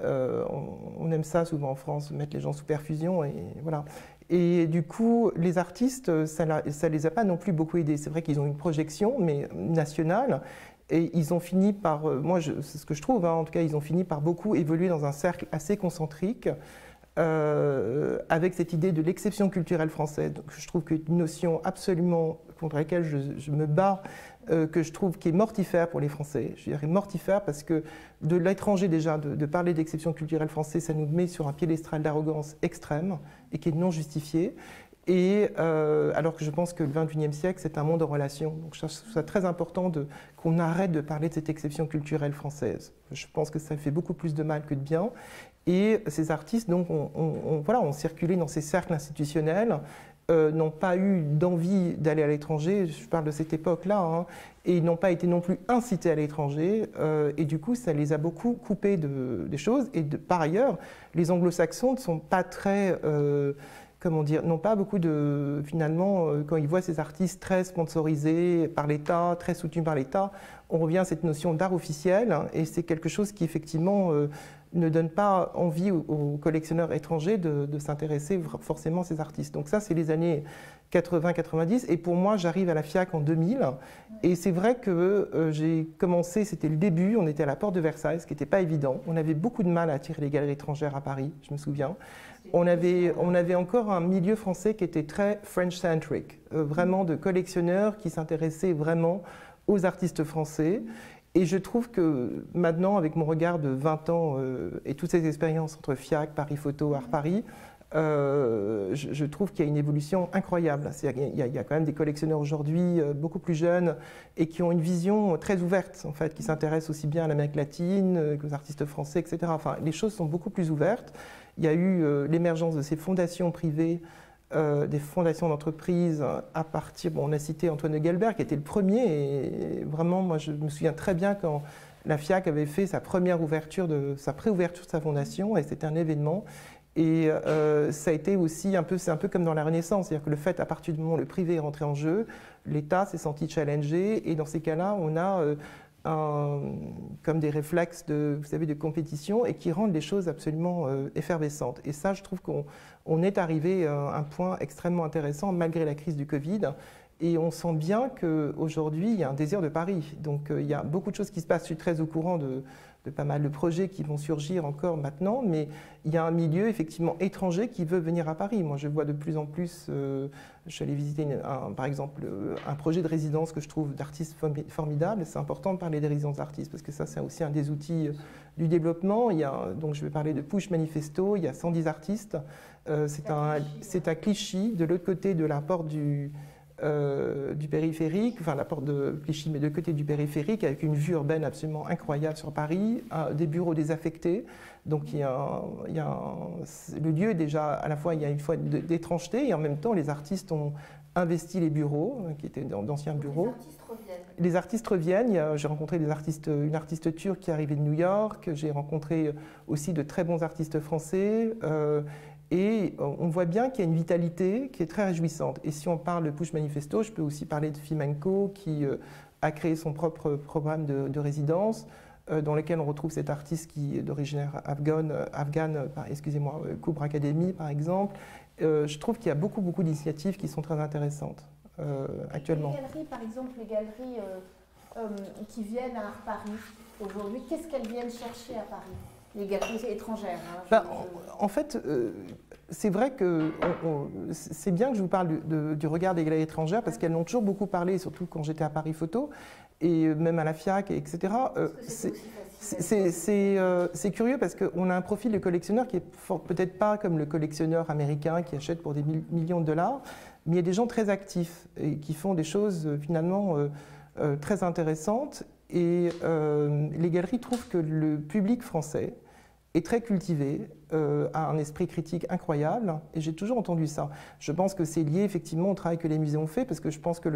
On aime ça souvent en France, mettre les gens sous perfusion. Et voilà. Et du coup, les artistes, ça ne les a pas non plus beaucoup aidés. C'est vrai qu'ils ont une projection, mais nationale. Et ils ont fini par, c'est ce que je trouve, en tout cas, ils ont fini par beaucoup évoluer dans un cercle assez concentrique, avec cette idée de l'exception culturelle française. Donc, je trouve qu'une notion absolument contre laquelle je me bats, que je trouve qui est mortifère pour les Français. Je dirais mortifère parce que de l'étranger déjà, de parler d'exception culturelle française, ça nous met sur un piédestal d'arrogance extrême et qui est non justifié. Et alors que je pense que le XXIe siècle, c'est un monde en relation. Donc je trouve ça très important qu'on arrête de parler de cette exception culturelle française. Je pense que ça fait beaucoup plus de mal que de bien. Et ces artistes donc, ont circulé dans ces cercles institutionnels, n'ont pas eu d'envie d'aller à l'étranger, je parle de cette époque-là, et ils n'ont pas été non plus incités à l'étranger, et du coup ça les a beaucoup coupés des choses. Et par ailleurs, les anglo-saxons ne sont pas très... comment dire, n'ont pas beaucoup de... Finalement, quand ils voient ces artistes très sponsorisés par l'État, très soutenus par l'État, on revient à cette notion d'art officiel, et c'est quelque chose qui effectivement ne donne pas envie aux collectionneurs étrangers de s'intéresser forcément à ces artistes. Donc ça, c'est les années 80-90, et pour moi, j'arrive à la FIAC en 2000, et c'est vrai que j'ai commencé, c'était le début, on était à la porte de Versailles, ce qui n'était pas évident. On avait beaucoup de mal à attirer les galeries étrangères à Paris, je me souviens. On avait encore un milieu français qui était très French-centric, vraiment de collectionneurs qui s'intéressaient vraiment aux artistes français. Et je trouve que maintenant, avec mon regard de 20 ans et toutes ces expériences entre FIAC, Paris Photo, Art Paris, je trouve qu'il y a une évolution incroyable. Il y a quand même des collectionneurs aujourd'hui beaucoup plus jeunes et qui ont une vision très ouverte, en fait, qui s'intéressent aussi bien à l'Amérique latine qu'aux artistes français, etc. Enfin, les choses sont beaucoup plus ouvertes. Il y a eu l'émergence de ces fondations privées, des fondations d'entreprises à partir, on a cité Antoine de Gelbert qui était le premier, et vraiment, moi je me souviens très bien quand la FIAC avait fait sa première ouverture, sa préouverture de sa fondation, et c'était un événement. Et ça a été aussi c'est un peu comme dans la Renaissance, c'est-à-dire que le fait, à partir du moment où le privé est rentré en jeu, l'État s'est senti challengé, et dans ces cas-là, on a comme des réflexes vous savez, de compétition, et qui rendent les choses absolument effervescentes. Et ça, je trouve qu'on est arrivé à un point extrêmement intéressant malgré la crise du Covid. Et on sent bien qu'aujourd'hui, il y a un désir de Paris. Donc il y a beaucoup de choses qui se passent. Je suis très au courant de pas mal de projets qui vont surgir encore maintenant, mais il y a un milieu effectivement étranger qui veut venir à Paris. Moi, je vois de plus en plus, je suis allé visiter par exemple un projet de résidence que je trouve d'artistes formidables. C'est important de parler des résidences d'artistes parce que ça, c'est aussi un des outils du développement. Donc je vais parler de Push Manifesto, il y a 110 artistes. C'est à Clichy, de l'autre côté de la porte du périphérique, enfin la porte de Clichy, mais de côté du périphérique, avec une vue urbaine absolument incroyable sur Paris, des bureaux désaffectés. Donc le lieu est déjà, à la fois, il y a une fois d'étrangeté, et en même temps, les artistes ont investi les bureaux, qui étaient d'anciens bureaux. Les artistes reviennent. J'ai rencontré une artiste turque qui est arrivée de New York. J'ai rencontré aussi de très bons artistes français. Et on voit bien qu'il y a une vitalité qui est très réjouissante. Et si on parle de Push Manifesto, je peux aussi parler de Fimenko, qui a créé son propre programme de résidence, dans lequel on retrouve cet artiste qui est d'origine afghane, Cooper Academy par exemple. Je trouve qu'il y a beaucoup d'initiatives qui sont très intéressantes actuellement. Les galeries, par exemple, les galeries qui viennent à Art Paris aujourd'hui, qu'est-ce qu'elles viennent chercher à Paris ? Les galeries étrangères. Hein, Ben, en fait, c'est vrai que c'est bien que je vous parle du regard des galeries étrangères parce qu'elles m'ont toujours beaucoup parlé, surtout quand j'étais à Paris Photo et même à la FIAC, etc. C'est curieux parce qu'on a un profil de collectionneur qui est peut-être pas comme le collectionneur américain qui achète pour des millions de dollars, mais il y a des gens très actifs et qui font des choses finalement très intéressantes. Et les galeries trouvent que le public français est très cultivé, a un esprit critique incroyable, et j'ai toujours entendu ça. Je pense que c'est lié effectivement au travail que les musées ont fait, parce que je pense que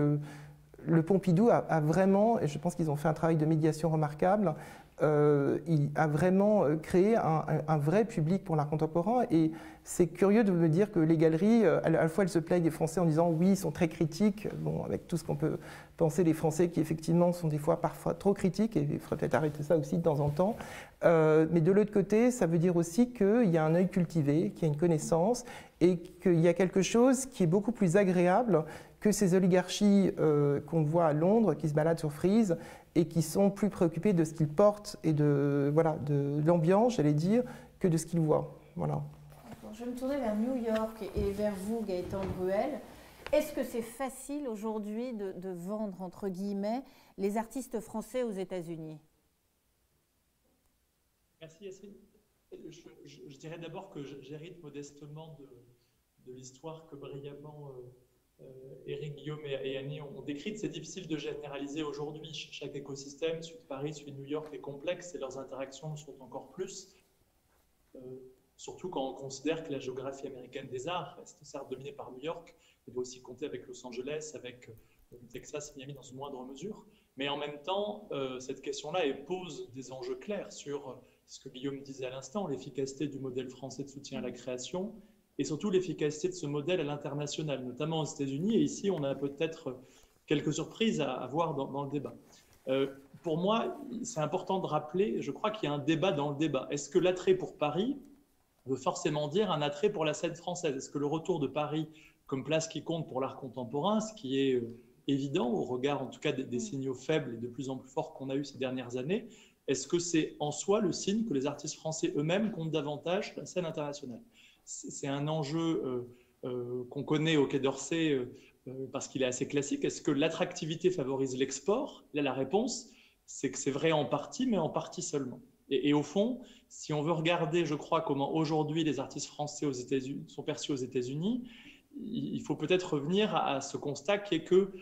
le Pompidou a vraiment, et je pense qu'ils ont fait un travail de médiation remarquable, il a vraiment créé un vrai public pour l'art contemporain, et c'est curieux de me dire que les galeries, à la fois elles se plaignent des Français en disant oui, ils sont très critiques, bon, avec tout ce qu'on peut penser des Français qui effectivement sont des fois parfois trop critiques, et il faudrait peut-être arrêter ça aussi de temps en temps, mais de l'autre côté, ça veut dire aussi qu'il y a un œil cultivé, qu'il y a une connaissance, et qu'il y a quelque chose qui est beaucoup plus agréable que ces oligarchies qu'on voit à Londres, qui se baladent sur Frise, et qui sont plus préoccupés de ce qu'ils portent et de l'ambiance, j'allais dire, que de ce qu'ils voient. Voilà. Je vais me tourner vers New York et vers vous, Gaëtan Bruel. Est-ce que c'est facile aujourd'hui de vendre, entre guillemets, les artistes français aux États-Unis? Merci Yacine. Je dirais d'abord que j'hérite modestement de l'histoire que brillamment Éric, Guillaume et Annie ont décrite. C'est difficile de généraliser aujourd'hui. Chaque écosystème, celui de Paris, celui de New York, est complexe et leurs interactions sont encore plus. Surtout quand on considère que la géographie américaine des arts reste certes dominée par New York, elle doit aussi compter avec Los Angeles, avec le Texas et Miami dans une moindre mesure. Mais en même temps, cette question-là pose des enjeux clairs sur ce que Guillaume disait à l'instant, l'efficacité du modèle français de soutien à la création et surtout l'efficacité de ce modèle à l'international, notamment aux États-Unis. Et ici, on a peut-être quelques surprises à voir dans le débat. Pour moi, c'est important de rappeler, je crois qu'il y a un débat dans le débat. Est-ce que l'attrait pour Paris veut forcément dire un attrait pour la scène française? Est-ce que le retour de Paris comme place qui compte pour l'art contemporain, ce qui est évident au regard en tout cas des signaux faibles et de plus en plus forts qu'on a eu ces dernières années, est-ce que c'est en soi le signe que les artistes français eux-mêmes comptent davantage la scène internationale? C'est un enjeu qu'on connaît au Quai d'Orsay parce qu'il est assez classique. Est-ce que l'attractivité favorise l'export? Là, la réponse, c'est que c'est vrai en partie, mais en partie seulement. Et au fond, si on veut regarder, je crois, comment aujourd'hui les artistes français sont perçus aux États-Unis, il faut peut-être revenir à ce constat qui est que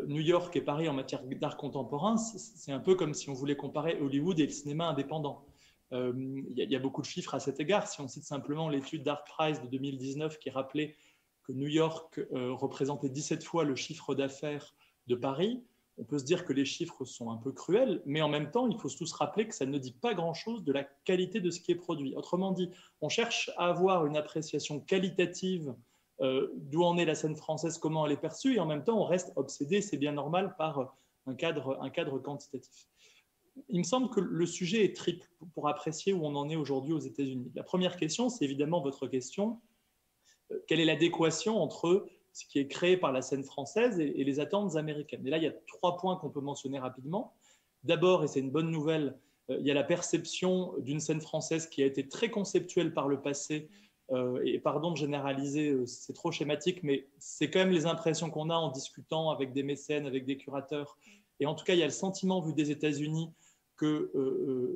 New York et Paris en matière d'art contemporain, c'est un peu comme si on voulait comparer Hollywood et le cinéma indépendant. Il y a beaucoup de chiffres à cet égard. Si on cite simplement l'étude d'Art Price de 2019 qui rappelait que New York représentait 17 fois le chiffre d'affaires de Paris, on peut se dire que les chiffres sont un peu cruels, mais en même temps, il faut tous rappeler que ça ne dit pas grand-chose de la qualité de ce qui est produit. Autrement dit, on cherche à avoir une appréciation qualitative d'où en est la scène française, comment elle est perçue, et en même temps, on reste obsédé, c'est bien normal, par un cadre quantitatif. Il me semble que le sujet est triple pour apprécier où on en est aujourd'hui aux États-Unis. La première question, c'est évidemment votre question. Quelle est l'adéquation entre ce qui est créé par la scène française et les attentes américaines? Et là, il y a 3 points qu'on peut mentionner rapidement. D'abord, et c'est une bonne nouvelle, il y a la perception d'une scène française qui a été très conceptuelle par le passé. Et pardon de généraliser, c'est trop schématique, mais c'est quand même les impressions qu'on a en discutant avec des mécènes, avec des curateurs. Et en tout cas, il y a le sentiment vu des États-Unis qu'il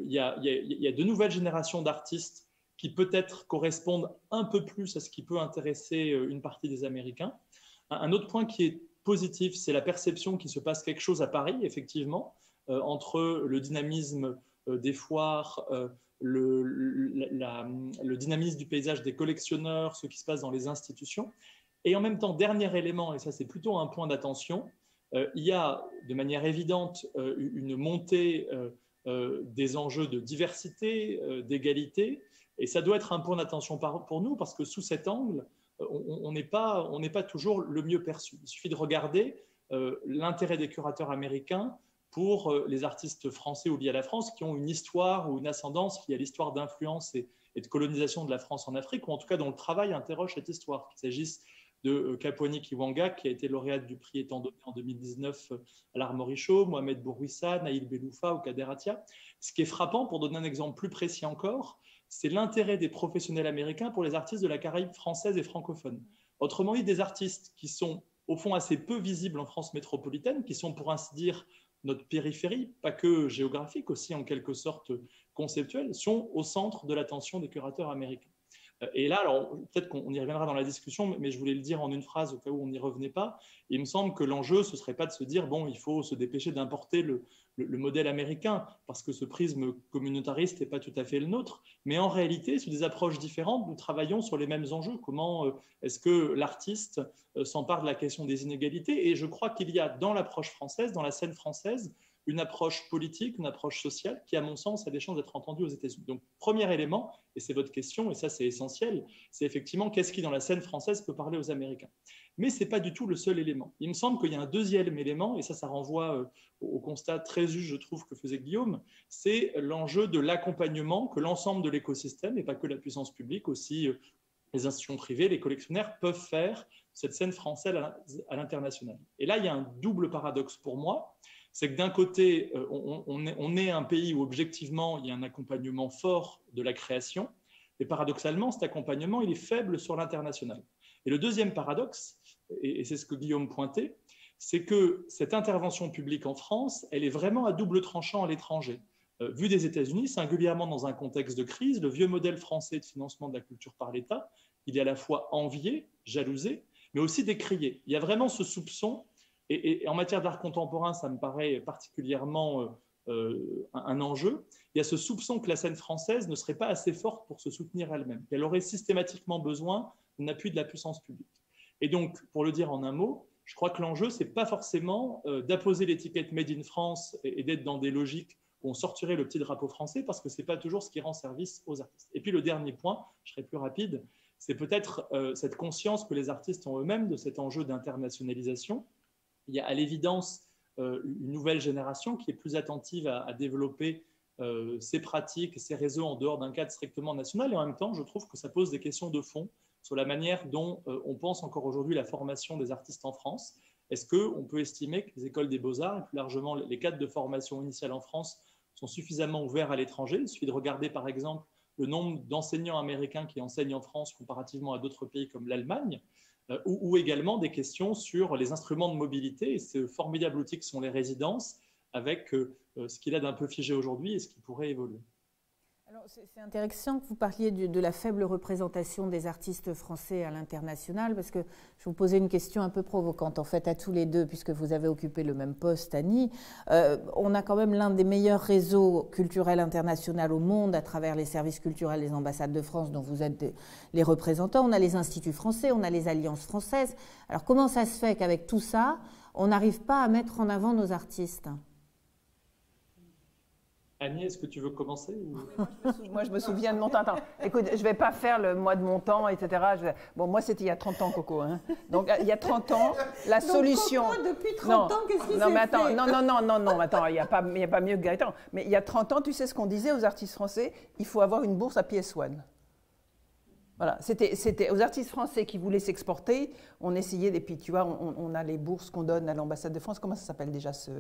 y a de nouvelles générations d'artistes qui peut-être correspondent un peu plus à ce qui peut intéresser une partie des Américains. Un autre point qui est positif, c'est la perception qu'il se passe quelque chose à Paris, effectivement, entre le dynamisme des foires, le dynamisme du paysage des collectionneurs, ce qui se passe dans les institutions. Et en même temps, dernier élément, et ça c'est plutôt un point d'attention, il y a de manière évidente une montée des enjeux de diversité, d'égalité, et ça doit être un point d'attention pour nous, parce que sous cet angle, on n'est pas toujours le mieux perçu. Il suffit de regarder l'intérêt des curateurs américains pour les artistes français ou liés à la France qui ont une histoire ou une ascendance liée à l'histoire d'influence et de colonisation de la France en Afrique, ou en tout cas dont le travail interroge cette histoire, qu'il s'agisse de Kapwani Kiwanga, qui a été lauréate du prix étant donné en 2019 à l'Armorichaud, Mohamed Bourouissa, Naïl Beloufa ou Kader Atia. Ce qui est frappant, pour donner un exemple plus précis encore, c'est l'intérêt des professionnels américains pour les artistes de la Caraïbe française et francophone. Autrement dit, des artistes qui sont au fond assez peu visibles en France métropolitaine, qui sont pour ainsi dire notre périphérie, pas que géographique, aussi en quelque sorte conceptuelle, sont au centre de l'attention des curateurs américains. Et là, alors peut-être qu'on y reviendra dans la discussion, mais je voulais le dire en une phrase au cas où on n'y revenait pas. Il me semble que l'enjeu, ce ne serait pas de se dire, bon, il faut se dépêcher d'importer le modèle américain, parce que ce prisme communautariste n'est pas tout à fait le nôtre, mais en réalité, sous des approches différentes, nous travaillons sur les mêmes enjeux. Comment est-ce que l'artiste s'empare de la question des inégalités? Et je crois qu'il y a dans l'approche française, dans la scène française, une approche politique, une approche sociale qui, à mon sens, a des chances d'être entendue aux États-Unis. Donc, premier élément, et c'est votre question, et ça c'est essentiel, c'est effectivement qu'est-ce qui, dans la scène française, peut parler aux Américains. Mais ce n'est pas du tout le seul élément. Il me semble qu'il y a un deuxième élément, et ça renvoie au constat très juste, je trouve, que faisait Guillaume, c'est l'enjeu de l'accompagnement que l'ensemble de l'écosystème, et pas que la puissance publique, aussi les institutions privées, les collectionnaires, peuvent faire cette scène française à l'international. Et là, il y a un double paradoxe pour moi. C'est que d'un côté, on est un pays où objectivement, il y a un accompagnement fort de la création, et paradoxalement, cet accompagnement, il est faible sur l'international. Et le deuxième paradoxe, et c'est ce que Guillaume pointait, c'est que cette intervention publique en France, elle est vraiment à double tranchant à l'étranger. Vu des États-Unis, singulièrement dans un contexte de crise, le vieux modèle français de financement de la culture par l'État, il est à la fois envié, jalousé, mais aussi décrié. Il y a vraiment ce soupçon. Et en matière d'art contemporain, ça me paraît particulièrement un enjeu. Il y a ce soupçon que la scène française ne serait pas assez forte pour se soutenir elle-même, qu'elle aurait systématiquement besoin d'un appui de la puissance publique. Et donc, pour le dire en un mot, je crois que l'enjeu, ce n'est pas forcément d'apposer l'étiquette Made in France et d'être dans des logiques où on sortirait le petit drapeau français, parce que ce n'est pas toujours ce qui rend service aux artistes. Et puis le dernier point, je serai plus rapide, c'est peut-être cette conscience que les artistes ont eux-mêmes de cet enjeu d'internationalisation. Il y a à l'évidence une nouvelle génération qui est plus attentive à développer ses pratiques, ses réseaux en dehors d'un cadre strictement national. Et en même temps, je trouve que ça pose des questions de fond sur la manière dont on pense encore aujourd'hui la formation des artistes en France. Est-ce qu'on peut estimer que les écoles des beaux-arts, et plus largement les cadres de formation initiale en France, sont suffisamment ouverts à l'étranger? Il suffit de regarder par exemple le nombre d'enseignants américains qui enseignent en France comparativement à d'autres pays comme l'Allemagne. Ou également des questions sur les instruments de mobilité et ce formidable outil que sont les résidences, avec ce qu'il a d'un peu figé aujourd'hui et ce qui pourrait évoluer. Alors, c'est intéressant que vous parliez de la faible représentation des artistes français à l'international, parce que je vous posais une question un peu provocante, en fait, à tous les deux, puisque vous avez occupé le même poste, Annie. On a quand même l'un des meilleurs réseaux culturels internationaux au monde, à travers les services culturels des ambassades de France, dont vous êtes les représentants. On a les instituts français, on a les alliances françaises. Alors, comment ça se fait qu'avec tout ça, on n'arrive pas à mettre en avant nos artistes ? Annie, est-ce que tu veux commencer ou... Moi, je me souviens de mon temps. Attends, écoute, je ne vais pas faire le mois de mon temps, etc. Bon, moi, c'était il y a 30 ans, Coco. Hein. Donc, il y a 30 ans, la solution... Coco, depuis 30 ans, qu'est-ce qui s'est fait ? Non, mais attends, non, attends, il n'y a pas mieux que Gaëtan. Mais il y a 30 ans, tu sais ce qu'on disait aux artistes français ? Il faut avoir une bourse à PS1. Voilà, c'était aux artistes français qui voulaient s'exporter, on essayait, et puis tu vois, on a les bourses qu'on donne à l'ambassade de France. Comment ça s'appelle déjà ce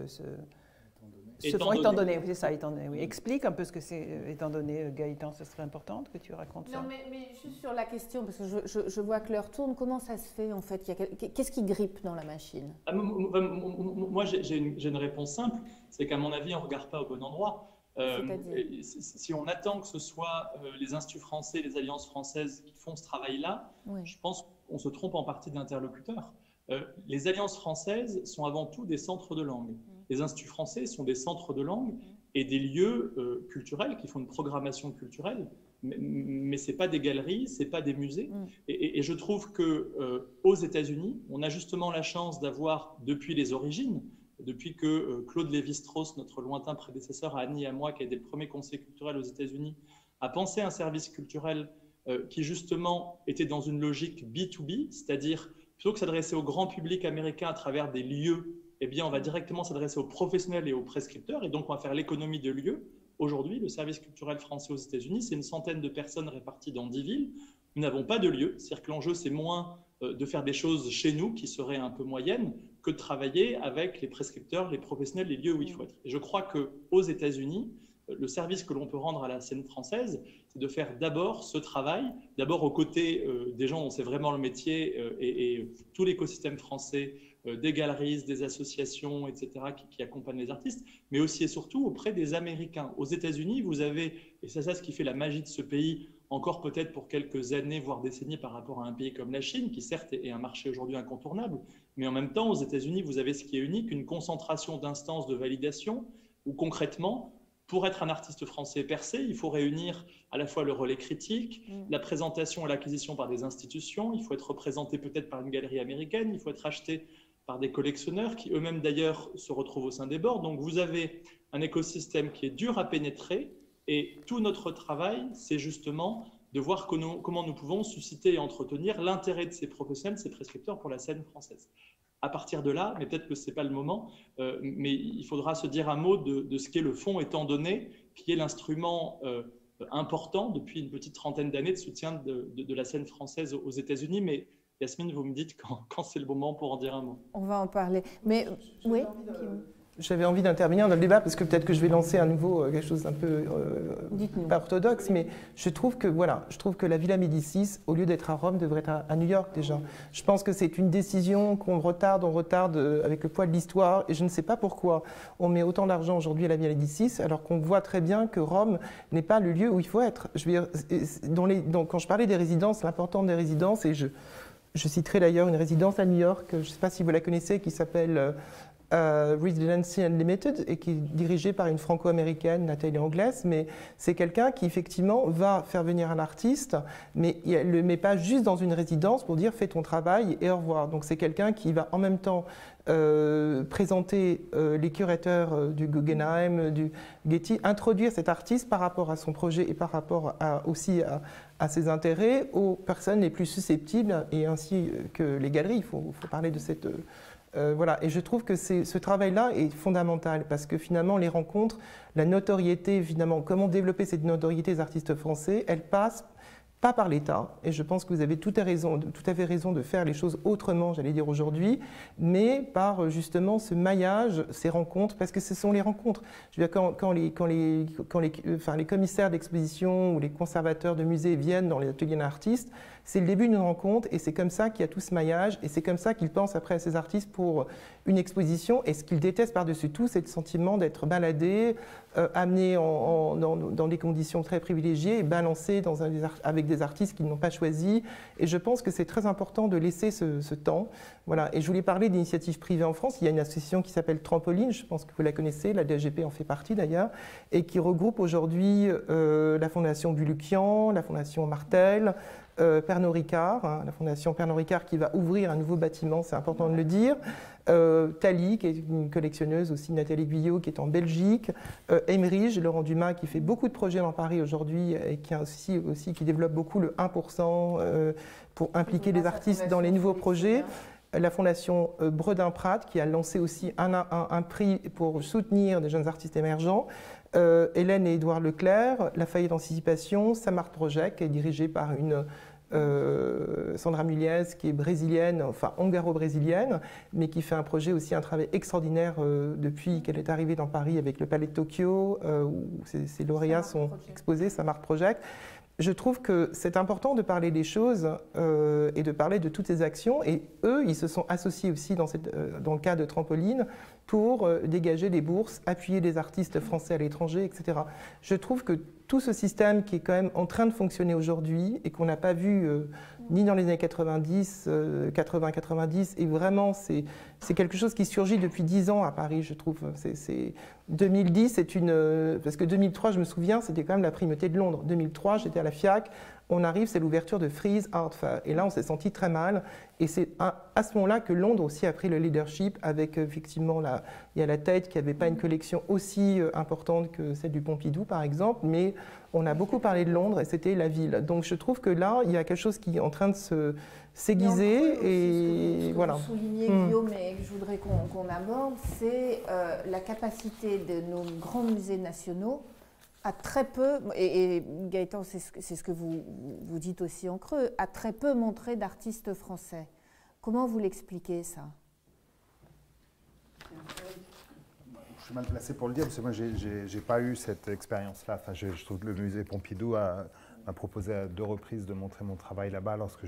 fonds étant donné, c'est ça, étant donné. Oui. Explique un peu ce que c'est étant donné, Gaëtan, ce serait important que tu racontes ça. Non, mais juste sur la question, parce que je vois que l'heure tourne, comment ça se fait en fait? Qu'est-ce qui grippe dans la machine? Moi, j'ai une réponse simple, c'est qu'à mon avis, on ne regarde pas au bon endroit. Si on attend que ce soit les instituts français, les alliances françaises qui font ce travail-là, oui. Je pense qu'on se trompe en partie d'interlocuteur. Les alliances françaises sont avant tout des centres de langue. Les instituts français sont des centres de langue et des lieux culturels qui font une programmation culturelle, mais ce n'est pas des galeries, ce n'est pas des musées. Et je trouve qu'aux États-Unis, on a justement la chance d'avoir, depuis les origines, depuis que Claude Lévi-Strauss, notre lointain prédécesseur à Annie et à moi, qui a été le premier conseiller culturel aux États-Unis, a pensé un service culturel qui justement était dans une logique B2B, c'est-à-dire plutôt que s'adresser au grand public américain à travers des lieux, eh bien, on va directement s'adresser aux professionnels et aux prescripteurs, et donc on va faire l'économie de lieux. Aujourd'hui, le service culturel français aux États-Unis, c'est une centaine de personnes réparties dans 10 villes. Nous n'avons pas de lieu, c'est-à-dire que l'enjeu, c'est moins de faire des choses chez nous qui seraient un peu moyennes que de travailler avec les prescripteurs, les professionnels, les lieux où il faut être. Et je crois qu'aux États-Unis, le service que l'on peut rendre à la scène française, c'est de faire d'abord ce travail, d'abord aux côtés des gens dont c'est vraiment le métier et tout l'écosystème français, des galeries, des associations, etc., qui accompagnent les artistes, mais aussi et surtout auprès des Américains. Aux États-Unis, vous avez, et c'est ça ce qui fait la magie de ce pays, encore peut-être pour quelques années, voire décennies par rapport à un pays comme la Chine, qui certes est un marché aujourd'hui incontournable, mais en même temps, aux États-Unis, vous avez ce qui est unique, une concentration d'instances de validation, où concrètement, pour être un artiste français percé, il faut réunir à la fois le relais critique, la présentation et l'acquisition par des institutions, il faut être représenté peut-être par une galerie américaine, il faut être acheté par des collectionneurs qui eux-mêmes d'ailleurs se retrouvent au sein des boards. Donc vous avez un écosystème qui est dur à pénétrer et tout notre travail, c'est justement de voir comment nous pouvons susciter et entretenir l'intérêt de ces professionnels, ces prescripteurs pour la scène française. À partir de là, mais peut-être que ce n'est pas le moment, mais il faudra se dire un mot de ce qu'est le fonds étant donné, qui est l'instrument important depuis une petite trentaine d'années de soutien de la scène française aux États-Unis. Mais Yasmine, vous me dites quand c'est le bon moment pour en dire un mot. On va en parler. Mais oui. J'avais envie d'intervenir dans le débat parce que peut-être que je vais lancer à nouveau quelque chose d'un peu pas orthodoxe, mais je trouve que voilà, je trouve que la Villa Médicis, au lieu d'être à Rome, devrait être à New York déjà. Je pense que c'est une décision qu'on retarde, avec le poids de l'histoire, et je ne sais pas pourquoi on met autant d'argent aujourd'hui à la Villa Médicis, alors qu'on voit très bien que Rome n'est pas le lieu où il faut être. Je veux dire, quand je parlais des résidences, l'importance des résidences, et je citerai d'ailleurs une résidence à New York, je ne sais pas si vous la connaissez, qui s'appelle Residency Unlimited et qui est dirigée par une franco-américaine, Nathalie Anglaise, mais c'est quelqu'un qui effectivement va faire venir un artiste, mais elle ne le met pas juste dans une résidence pour dire fais ton travail et au revoir. Donc c'est quelqu'un qui va en même temps présenter les curateurs du Guggenheim, du Getty, introduire cet artiste par rapport à son projet et par rapport aussi à ses intérêts aux personnes les plus susceptibles et ainsi que les galeries. Il faut parler de cette... voilà. Et je trouve que ce travail-là est fondamental parce que finalement les rencontres, la notoriété, finalement, comment développer cette notoriété des artistes français, elle passe pas par l'État, et je pense que vous avez tout à fait raison de faire les choses autrement, j'allais dire aujourd'hui, mais par justement ce maillage, ces rencontres, parce que ce sont les rencontres. Je veux dire, quand les commissaires d'exposition ou les conservateurs de musées viennent dans les ateliers d'un artiste, c'est le début d'une rencontre, et c'est comme ça qu'il y a tout ce maillage, et c'est comme ça qu'ils pensent après à ces artistes pour une exposition, et ce qu'ils détestent par-dessus tout, c'est le sentiment d'être baladé, amené dans des conditions très privilégiées, et balancé avec des artistes qu'ils n'ont pas choisis, et je pense que c'est très important de laisser ce temps. Voilà. Et je voulais parler d'initiatives privées en France. Il y a une association qui s'appelle Trampoline, je pense que vous la connaissez, la DGP en fait partie d'ailleurs, et qui regroupe aujourd'hui la Fondation Bulukian, la Fondation Martel, Pernod Ricard, la Fondation Pernod Ricard qui va ouvrir un nouveau bâtiment, c'est important de le dire, Thalie, qui est une collectionneuse aussi, Nathalie Guyot, qui est en Belgique, Emerige, Laurent Dumas, qui fait beaucoup de projets dans Paris aujourd'hui et qui développe beaucoup le 1% pour impliquer les artistes dans les nouveaux projets. La Fondation Bredin-Prat, qui a lancé aussi un prix pour soutenir des jeunes artistes émergents. Hélène et Édouard Leclerc, Lafayette Anticipation, Samart Project, qui est dirigé par une Sandra Muliez, qui est brésilienne, enfin hongaro-brésilienne, mais qui fait un travail extraordinaire depuis qu'elle est arrivée dans Paris avec le Palais de Tokyo, où ses lauréats sont exposés, Samart Project. Je trouve que c'est important de parler des choses et de parler de toutes ces actions. Et eux, ils se sont associés aussi dans le cas de Trampoline pour dégager des bourses, appuyer des artistes français à l'étranger, etc. Je trouve que tout ce système qui est quand même en train de fonctionner aujourd'hui et qu'on n'a pas vu ni dans les années 90, 80-90, et vraiment c'est quelque chose qui surgit depuis 10 ans à Paris, je trouve. 2010, parce que 2003, je me souviens, c'était quand même la primauté de Londres. 2003, j'étais à la FIAC, on arrive, c'est l'ouverture de Frieze Art Fair. Et là, on s'est senti très mal. Et c'est à ce moment-là que Londres aussi a pris le leadership avec, effectivement, il y a la Tate qui n'avait pas une collection aussi importante que celle du Pompidou, par exemple, mais on a beaucoup parlé de Londres et c'était la ville. Donc je trouve que là, il y a quelque chose qui est en train de s'aiguiser. Et voilà. Ce que vous soulignez, Guillaume, et que je voudrais qu'on aborde, c'est la capacité de nos grands musées nationaux a très peu, et Gaëtan, c'est ce que vous dites aussi en creux, a très peu montré d'artistes français. Comment vous l'expliquez, ça? Je suis mal placé pour le dire, parce que moi, je n'ai pas eu cette expérience-là. Enfin, je trouve que le musée Pompidou m'a proposé à 2 reprises de montrer mon travail là-bas lorsque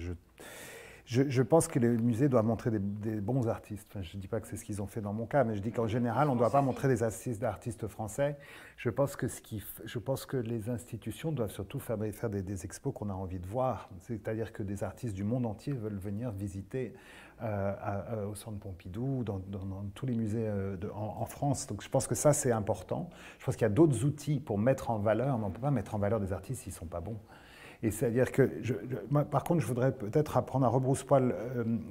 je pense que les musées doivent montrer des bons artistes. Enfin, je ne dis pas que c'est ce qu'ils ont fait dans mon cas, mais je dis qu'en général, on ne doit pas montrer des artistes français. Je pense que les institutions doivent surtout faire des expos qu'on a envie de voir. C'est-à-dire que des artistes du monde entier veulent venir visiter au Centre Pompidou, dans tous les musées en France. Donc je pense que ça, c'est important. Je pense qu'il y a d'autres outils pour mettre en valeur, mais on ne peut pas mettre en valeur des artistes s'ils ne sont pas bons. Et c'est-à-dire que, moi, par contre, je voudrais peut-être apprendre à rebrousse-poil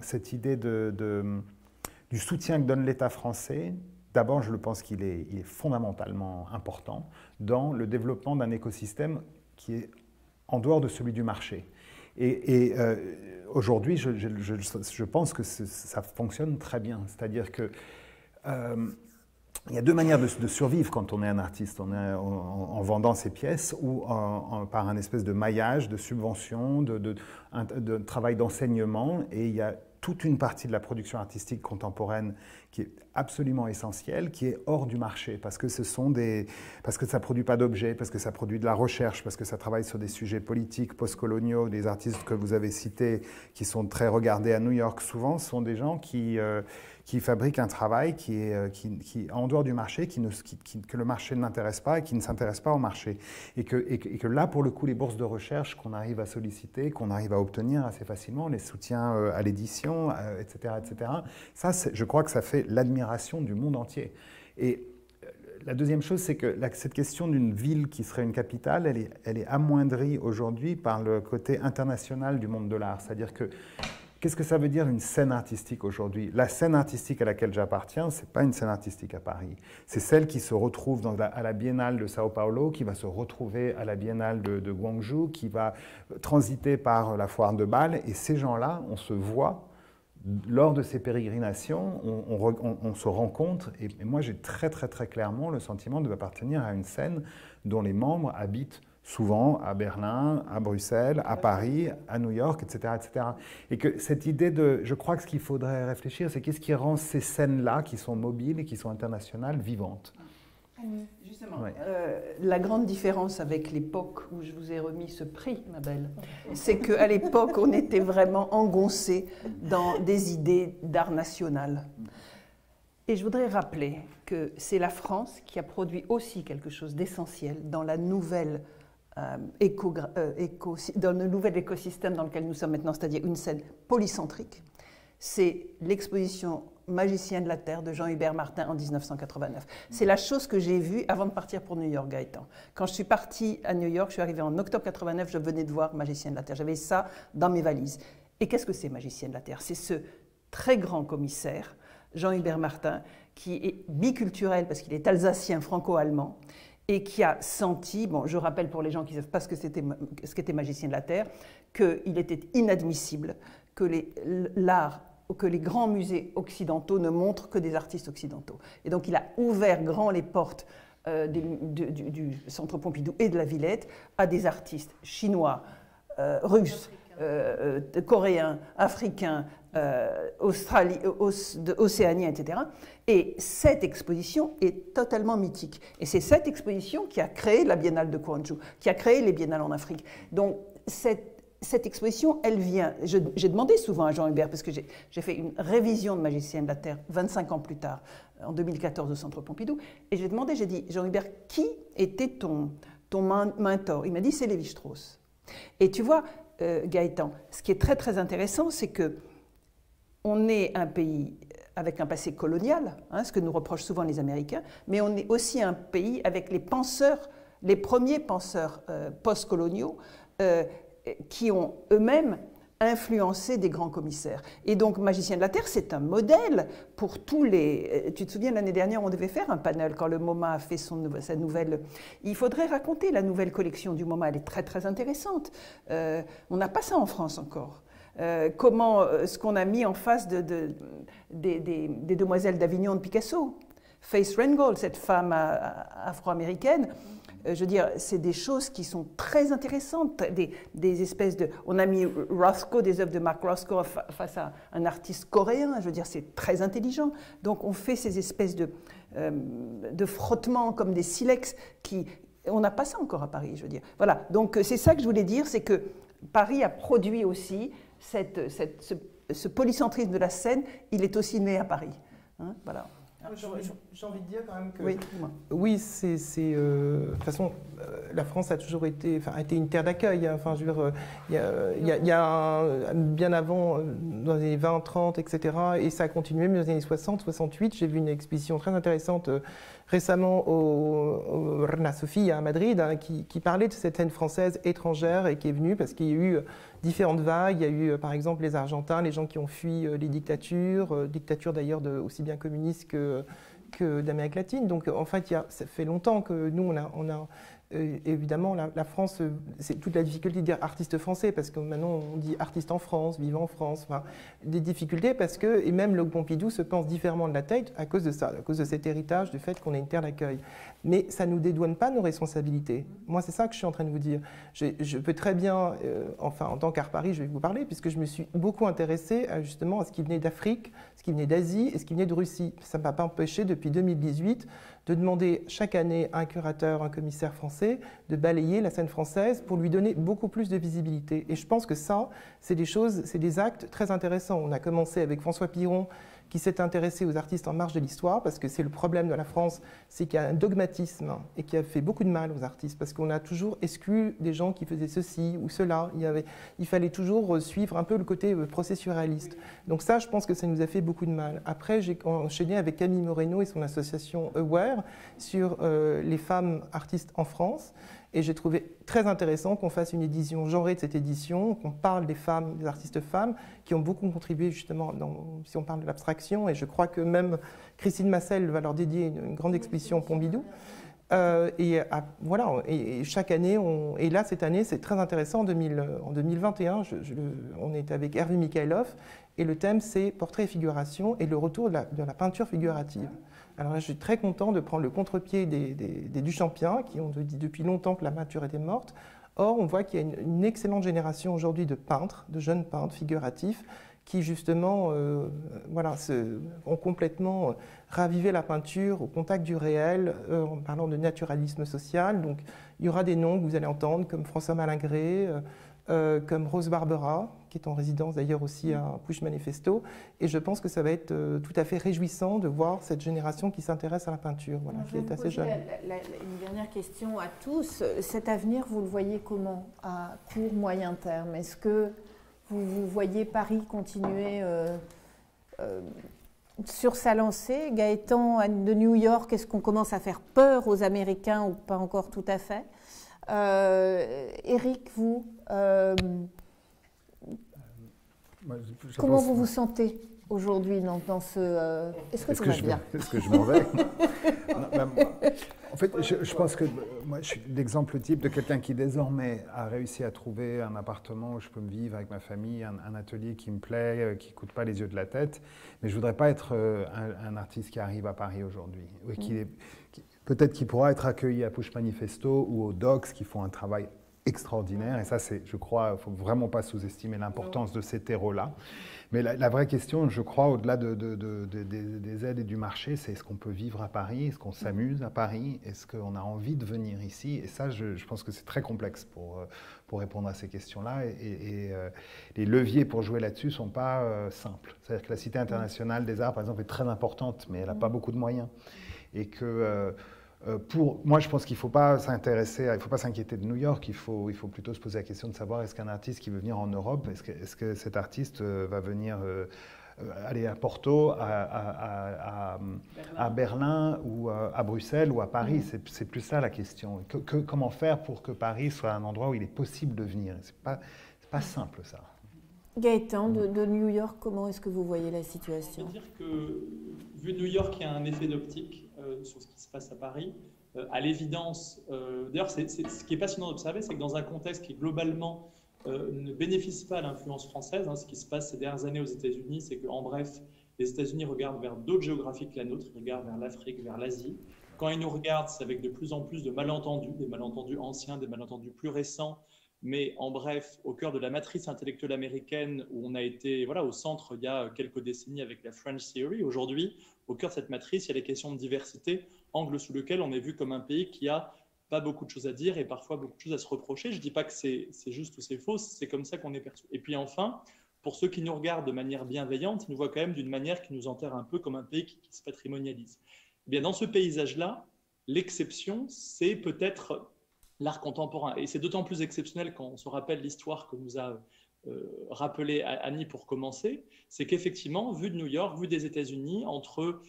cette idée du soutien que donne l'État français. D'abord, je pense qu'il est fondamentalement important dans le développement d'un écosystème qui est en dehors de celui du marché. Et aujourd'hui, je pense que ça fonctionne très bien. C'est-à-dire que il y a 2 manières de survivre quand on est un artiste. On est en vendant ses pièces ou par un espèce de maillage, de subvention, de travail d'enseignement. Et il y a toute une partie de la production artistique contemporaine qui est absolument essentielle, qui est hors du marché, parce que ça ne produit pas d'objets, parce que ça produit de la recherche, parce que ça travaille sur des sujets politiques, postcoloniaux. Des artistes que vous avez cités, qui sont très regardés à New York, souvent, sont des gens qui fabriquent un travail qui est en dehors du marché, que le marché ne l'intéresse pas et qui ne s'intéresse pas au marché. Et que là, pour le coup, les bourses de recherche qu'on arrive à solliciter, qu'on arrive à obtenir assez facilement, les soutiens à l'édition, etc., ça, je crois que ça fait l'admiration du monde entier. Et la deuxième chose, c'est que cette question d'une ville qui serait une capitale, elle est amoindrie aujourd'hui par le côté international du monde de l'art. C'est-à-dire que qu'est-ce que ça veut dire une scène artistique aujourd'hui? La scène artistique à laquelle j'appartiens, ce n'est pas une scène artistique à Paris. C'est celle qui se retrouve à la Biennale de Sao Paulo, qui va se retrouver à la Biennale de Guangzhou, qui va transiter par la foire de Bâle. Et ces gens-là, on se voit lors de ces pérégrinations, on se rencontre. Et moi, j'ai très clairement le sentiment d'appartenir à une scène dont les membres habitent souvent à Berlin, à Bruxelles, à Paris, à New York, etc., etc. Et que cette idée je crois que ce qu'il faudrait réfléchir, c'est qu'est-ce qui rend ces scènes-là, qui sont mobiles et qui sont internationales, vivantes. Justement, ouais. La grande différence avec l'époque où je vous ai remis ce prix, ma belle, c'est qu'à l'époque, on était vraiment engoncé dans des idées d'art national. Et je voudrais rappeler que c'est la France qui a produit aussi quelque chose d'essentiel dans la nouvelle dans le nouvel écosystème dans lequel nous sommes maintenant, c'est-à-dire une scène polycentrique. C'est l'exposition Magicien de la Terre de Jean-Hubert Martin en 1989. C'est la chose que j'ai vue avant de partir pour New York, Gaëtan. Quand je suis partie à New York, je suis arrivée en octobre 89, je venais de voir Magicien de la Terre. J'avais ça dans mes valises. Et qu'est-ce que c'est Magicien de la Terre? C'est ce très grand commissaire, Jean-Hubert Martin, qui est biculturel parce qu'il est alsacien franco-allemand, et qui a senti, bon, je rappelle pour les gens qui ne savent pas ce qu'était Magicien de la Terre, qu'il était inadmissible que l'art, que les grands musées occidentaux ne montrent que des artistes occidentaux. Et donc il a ouvert grand les portes du Centre Pompidou et de la Villette à des artistes chinois, russes, coréens, africains, océaniens, etc. Et cette exposition est totalement mythique. Et c'est cette exposition qui a créé la Biennale de Guangzhou, qui a créé les biennales en Afrique. Donc cette exposition, elle vient... J'ai demandé souvent à Jean-Hubert, parce que j'ai fait une révision de Magicien de la Terre 25 ans plus tard, en 2014 au Centre Pompidou, et j'ai demandé, j'ai dit, Jean-Hubert, qui était ton mentor? Il m'a dit, c'est Lévi-Strauss. Et tu vois, Gaëtan, ce qui est très intéressant, c'est que on est un pays avec un passé colonial, hein, ce que nous reprochent souvent les Américains, mais on est aussi un pays avec les premiers penseurs post-coloniaux qui ont eux-mêmes influencé des grands commissaires. Et donc, Magicien de la Terre, c'est un modèle pour tous les... Tu te souviens, l'année dernière, on devait faire un panel quand le MoMA a fait sa nouvelle... Il faudrait raconter la nouvelle collection du MoMA, elle est très intéressante. On n'a pas ça en France encore. Ce qu'on a mis en face des Demoiselles d'Avignon de Picasso. Faith Ringgold, cette femme afro-américaine, je veux dire, c'est des choses qui sont très intéressantes, des espèces de... On a mis Rothko, des œuvres de Mark Rothko face à un artiste coréen, je veux dire, c'est très intelligent. Donc on fait ces espèces de frottements comme des silex qui... On n'a pas ça encore à Paris, je veux dire. Voilà, donc c'est ça que je voulais dire, c'est que Paris a produit aussi ce polycentrisme de la scène, il est aussi né à Paris. Hein, voilà. J'ai envie de dire quand même que oui, de toute façon, la France a toujours été, a été une terre d'accueil. Hein. Enfin, je veux dire, il y a bien avant, dans les années 20, 30, etc. Et ça a continué, mais dans les années 60, 68, j'ai vu une exposition très intéressante récemment au Reina Sofia à Madrid, hein, qui parlait de cette scène française étrangère et qui est venue parce qu'il y a eu différentes vagues. Il y a eu, par exemple, les Argentins, les gens qui ont fui les dictatures, dictatures d'ailleurs aussi bien communistes que d'Amérique latine. Donc, en fait, ça fait longtemps que nous, on a évidemment, la France, c'est toute la difficulté de dire artiste français, parce que maintenant, on dit artiste en France, vivant en France. Enfin, des difficultés parce que, et même le Pompidou se pense différemment de la tête à cause de ça, à cause de cet héritage, du fait qu'on est une terre d'accueil. Mais ça ne nous dédouane pas nos responsabilités. Moi, c'est ça que je suis en train de vous dire. Je peux très bien, enfin, en tant qu'Art Paris, je vais vous parler, puisque je me suis beaucoup intéressée justement à ce qui venait d'Afrique, ce qui venait d'Asie et ce qui venait de Russie. Ça ne m'a pas empêché, depuis 2018, de demander chaque année à un curateur, un commissaire français, de balayer la scène française pour lui donner beaucoup plus de visibilité. Et je pense que ça, c'est des choses, c'est des actes très intéressants. On a commencé avec François Piron, qui s'est intéressé aux artistes en marge de l'histoire, parce que c'est le problème de la France, c'est qu'il y a un dogmatisme et qui a fait beaucoup de mal aux artistes, parce qu'on a toujours exclu des gens qui faisaient ceci ou cela. Il fallait toujours suivre un peu le côté processualiste. Donc ça, je pense que ça nous a fait beaucoup de mal. Après, j'ai enchaîné avec Camille Moreno et son association Aware sur les femmes artistes en France. Et j'ai trouvé très intéressant qu'on fasse une édition genrée de cette édition, qu'on parle des femmes, des artistes femmes, qui ont beaucoup contribué justement, si on parle de l'abstraction. Et je crois que même Christine Massel va leur dédier une grande exposition au Pompidou. Voilà, et chaque année, et là cette année c'est très intéressant, en 2021, on est avec Hervé Mikhailov, et le thème c'est portrait et figuration et le retour de la peinture figurative. Alors là, je suis très content de prendre le contre-pied des Duchampiens, qui ont dit depuis longtemps que la peinture était morte. Or, on voit qu'il y a une excellente génération aujourd'hui de peintres, de jeunes peintres figuratifs, qui justement ont complètement ravivé la peinture au contact du réel, en parlant de naturalisme social. Donc, il y aura des noms que vous allez entendre, comme François Malingré, comme Rose Barbera, qui est en résidence d'ailleurs aussi à Push Manifesto. Et je pense que ça va être tout à fait réjouissant de voir cette génération qui s'intéresse à la peinture, voilà, qui est assez jeune. Une dernière question à tous. Cet avenir, vous le voyez comment, à court, moyen terme? Est-ce que vous voyez Paris continuer sur sa lancée? Gaëtan de New York, est-ce qu'on commence à faire peur aux Américains ou pas encore tout à fait? Éric, vous, comment vous vous sentez aujourd'hui dans ce... Est-ce que tout va bien? Est-ce que je m'en vais? Non, en fait, je pense que moi, je suis l'exemple type de quelqu'un qui désormais a réussi à trouver un appartement où je peux me vivre avec ma famille, un atelier qui me plaît, qui ne coûte pas les yeux de la tête. Mais je ne voudrais pas être un artiste qui arrive à Paris aujourd'hui. Peut-être qu'il pourra être accueilli à Push Manifesto ou au Docs, qui font un travail extraordinaire. Et ça, je crois, il ne faut vraiment pas sous-estimer l'importance de ces terreaux-là. Mais la vraie question, je crois, au-delà des aides et du marché, c'est est-ce qu'on peut vivre à Paris? Est-ce qu'on s'amuse à Paris? Est-ce qu'on a envie de venir ici? Et ça, je pense que c'est très complexe pour répondre à ces questions-là. Et les leviers pour jouer là-dessus ne sont pas simples. C'est-à-dire que la Cité internationale des arts, par exemple, est très importante, mais elle n'a pas beaucoup de moyens. Et que... moi, je pense qu'il ne faut pas s'intéresser, il ne faut pas s'inquiéter de New York, il faut plutôt se poser la question de savoir est-ce qu'un artiste qui veut venir en Europe, est-ce que cet artiste va venir aller à Porto, à Berlin ou à Bruxelles ou à Paris. C'est plus ça la question. Comment faire pour que Paris soit un endroit où il est possible de venir? C'est pas simple ça. Gaëtan, de New York, comment est-ce que vous voyez la situation? Je veux dire que, vu New York, il y a un effet d'optique sur ce qui se passe à Paris. À l'évidence, d'ailleurs, ce qui est passionnant d'observer, c'est que dans un contexte qui globalement ne bénéficie pas à l'influence française, ce qui se passe ces dernières années aux États-Unis, c'est qu'en bref, les États-Unis regardent vers d'autres géographies que la nôtre, ils regardent vers l'Afrique, vers l'Asie. Quand ils nous regardent, c'est avec de plus en plus de malentendus, des malentendus anciens, des malentendus plus récents, mais en bref, au cœur de la matrice intellectuelle américaine où on a été au centre il y a quelques décennies avec la French Theory. Aujourd'hui, au cœur de cette matrice, il y a les questions de diversité, angle sous lequel on est vu comme un pays qui a pas beaucoup de choses à dire et parfois beaucoup de choses à se reprocher. Je ne dis pas que c'est juste ou c'est faux, c'est comme ça qu'on est perçu. Et puis enfin, pour ceux qui nous regardent de manière bienveillante, ils nous voient quand même d'une manière qui nous enterre un peu comme un pays qui se patrimonialise. Eh bien, dans ce paysage-là, l'exception, c'est peut-être l'art contemporain. Et c'est d'autant plus exceptionnel quand on se rappelle l'histoire que nous a rappelé Annie pour commencer, c'est qu'effectivement, vu de New York, vu des États-Unis, entre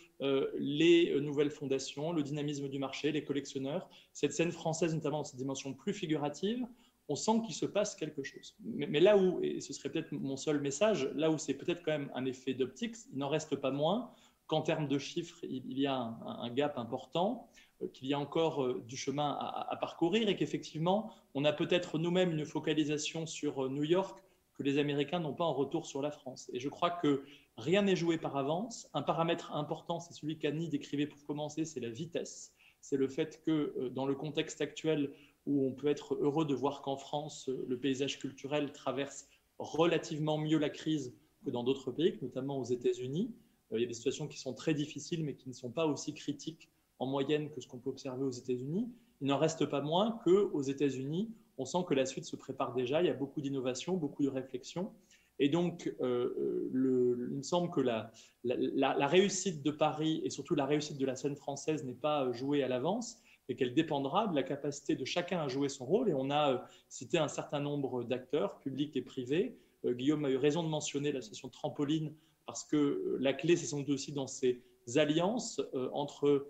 les nouvelles fondations, le dynamisme du marché, les collectionneurs, cette scène française, notamment dans cette dimension plus figurative, on sent qu'il se passe quelque chose. Mais là où, et ce serait peut-être mon seul message, là où c'est peut-être quand même un effet d'optique, il n'en reste pas moins qu'en termes de chiffres, il y a un gap important, qu'il y a encore du chemin à parcourir et qu'effectivement, on a peut-être nous-mêmes une focalisation sur New York que les Américains n'ont pas en retour sur la France. Et je crois que rien n'est joué par avance. Un paramètre important, c'est celui qu'Annie décrivait pour commencer, c'est la vitesse. C'est le fait que dans le contexte actuel où on peut être heureux de voir qu'en France, le paysage culturel traverse relativement mieux la crise que dans d'autres pays, notamment aux États-Unis. Il y a des situations qui sont très difficiles, mais qui ne sont pas aussi critiques en moyenne que ce qu'on peut observer aux États-Unis. Il n'en reste pas moins qu'aux États-Unis, on sent que la suite se prépare déjà. Il y a beaucoup d'innovation, beaucoup de réflexion. Et donc, il me semble que la réussite de Paris et surtout la réussite de la scène française n'est pas jouée à l'avance et qu'elle dépendra de la capacité de chacun à jouer son rôle. Et on a cité un certain nombre d'acteurs, publics et privés. Guillaume a eu raison de mentionner l'association Trampoline parce que la clé, c'est sans doute aussi dans ces alliances entre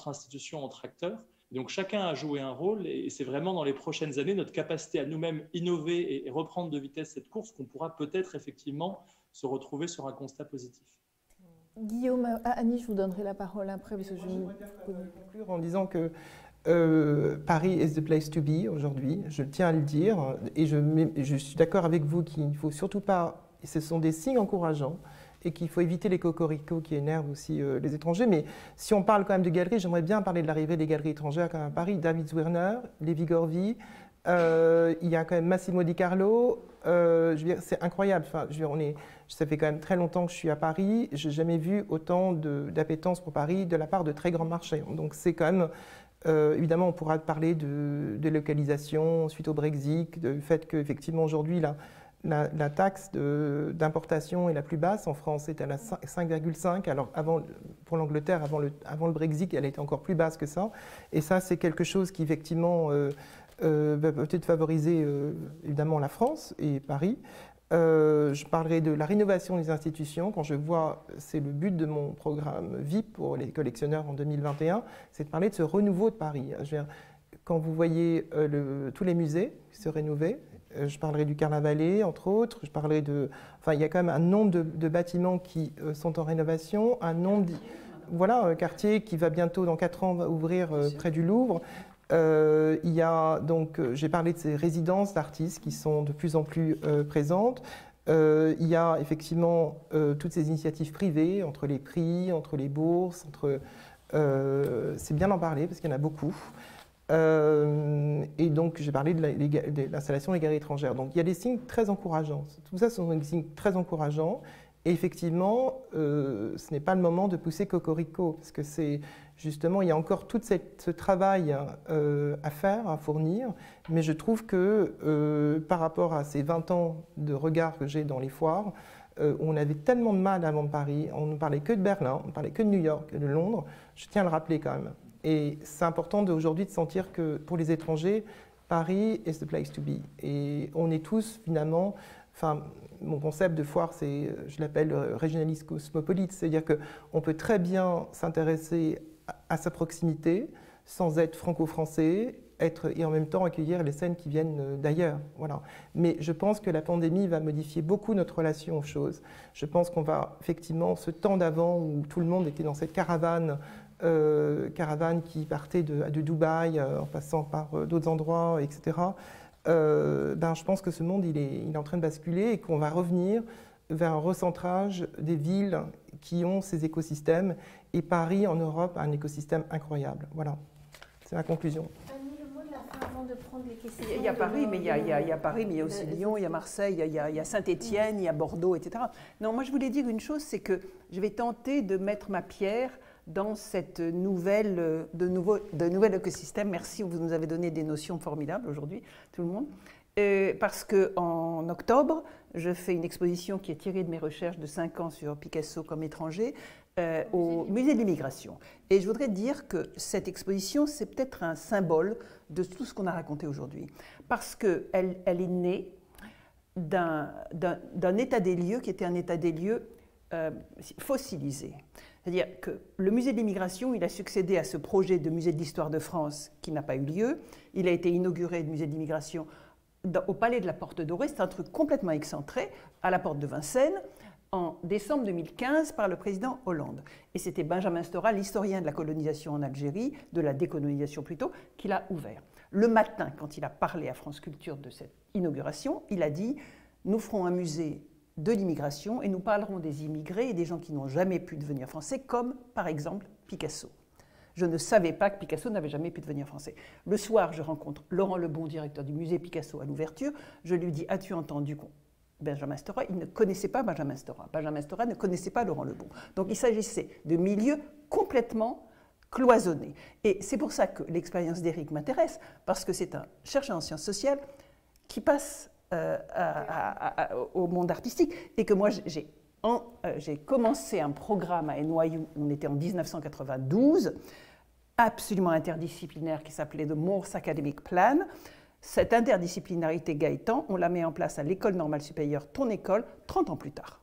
institutions, entre acteurs. Donc chacun a joué un rôle et c'est vraiment dans les prochaines années notre capacité à nous-mêmes innover et reprendre de vitesse cette course qu'on pourra peut-être effectivement se retrouver sur un constat positif. Guillaume, Annie, je vous donnerai la parole après. Parce que je voudrais conclure en disant que Paris is the place to be aujourd'hui, je tiens à le dire, et je suis d'accord avec vous qu'il ne faut surtout pas, ce sont des signes encourageants, et qu'il faut éviter les cocoricots qui énervent aussi les étrangers. Mais si on parle quand même de galeries, j'aimerais bien parler de l'arrivée des galeries étrangères quand même à Paris. David Zwirner, Lévi Gorvi, il y a quand même Massimo Di Carlo. Je veux dire, c'est incroyable. Enfin, je veux dire, ça fait quand même très longtemps que je suis à Paris. Je n'ai jamais vu autant d'appétence pour Paris de la part de très grands marchés. Donc c'est quand même... évidemment, on pourra parler de localisation suite au Brexit, du fait qu'effectivement aujourd'hui, la taxe d'importation est la plus basse. En France, c'est à la 5,5. Alors, pour l'Angleterre, avant le Brexit, elle était encore plus basse que ça. Et ça, c'est quelque chose qui, effectivement, va peut-être favoriser, évidemment, la France et Paris. Je parlerai de la rénovation des institutions. Quand je vois, c'est le but de mon programme VIP pour les collectionneurs en 2021, c'est de parler de ce renouveau de Paris. Je veux dire, quand vous voyez tous les musées se rénover, je parlerai du Carnavalet, entre autres. Je parlerai enfin, il y a quand même un nombre de bâtiments qui sont en rénovation, un nombre, voilà, un quartier qui va bientôt, dans 4 ans, va ouvrir près du Louvre. Il y a donc, j'ai parlé de ces résidences d'artistes qui sont de plus en plus présentes. Il y a effectivement toutes ces initiatives privées, entre les prix, entre les bourses, c'est bien d'en parler parce qu'il y en a beaucoup. Et donc, j'ai parlé de l'installation des galeries étrangères. Donc, il y a des signes très encourageants. Tout ça, ce sont des signes très encourageants. Et effectivement, ce n'est pas le moment de pousser cocorico, parce que c'est justement, il y a encore tout ce travail à faire, à fournir. Mais je trouve que par rapport à ces 20 ans de regard que j'ai dans les foires, où on avait tellement de mal à vendre Paris, on ne parlait que de Berlin, on ne parlait que de New York, de Londres, je tiens à le rappeler quand même. Et c'est important aujourd'hui de sentir que pour les étrangers, Paris is the place to be. Et on est tous finalement, enfin, mon concept de foire, je l'appelle régionaliste cosmopolite, c'est-à-dire qu'on peut très bien s'intéresser à sa proximité sans être franco-français, et en même temps accueillir les scènes qui viennent d'ailleurs. Voilà. Mais je pense que la pandémie va modifier beaucoup notre relation aux choses. Je pense qu'on va effectivement, ce temps d'avant où tout le monde était dans cette caravane qui partait de Dubaï en passant par d'autres endroits, etc. Je pense que ce monde il est en train de basculer et qu'on va revenir vers un recentrage des villes qui ont ces écosystèmes. Et Paris, en Europe, a un écosystème incroyable. Voilà, c'est ma conclusion. Avant de prendre les questions. Il y a Paris, mais il y a Paris, mais il y a aussi Lyon, il y a Marseille, il y a Saint-Étienne, il y a Bordeaux, etc. Non, moi je voulais dire une chose, c'est que je vais tenter de mettre ma pierre dans cette nouvel écosystème. Merci, vous nous avez donné des notions formidables aujourd'hui, tout le monde. Parce qu'en octobre, je fais une exposition qui est tirée de mes recherches de 5 ans sur Picasso comme étranger au Musée de l'Immigration. Et je voudrais dire que cette exposition, c'est peut-être un symbole de tout ce qu'on a raconté aujourd'hui. Parce qu'elle est née d'un état des lieux qui était un état des lieux fossilisé. C'est-à-dire que le musée de l'immigration, il a succédé à ce projet de musée de l'histoire de France qui n'a pas eu lieu. Il a été inauguré, le musée de l'immigration, au palais de la Porte Dorée. C'est un truc complètement excentré, à la porte de Vincennes, en décembre 2015 par le président Hollande. Et c'était Benjamin Stora, l'historien de la colonisation en Algérie, de la décolonisation plutôt, qui l'a ouvert. Le matin, quand il a parlé à France Culture de cette inauguration, il a dit « Nous ferons un musée de l'immigration et nous parlerons des immigrés et des gens qui n'ont jamais pu devenir français, comme par exemple Picasso. » Je ne savais pas que Picasso n'avait jamais pu devenir français. Le soir, je rencontre Laurent Lebon, directeur du musée Picasso à l'ouverture. Je lui dis « As-tu entendu Benjamin Stora ?» Il ne connaissait pas Benjamin Stora. Benjamin Stora ne connaissait pas Laurent Lebon. Donc il s'agissait de milieux complètement cloisonnés. Et c'est pour ça que l'expérience d'Éric m'intéresse, parce que c'est un chercheur en sciences sociales qui passe au monde artistique, et que moi j'ai commencé un programme à NYU, on était en 1992, absolument interdisciplinaire, qui s'appelait The Morse Academic Plan. Cette interdisciplinarité Gaëtan, on la met en place à l'École normale supérieure, ton école, 30 ans plus tard.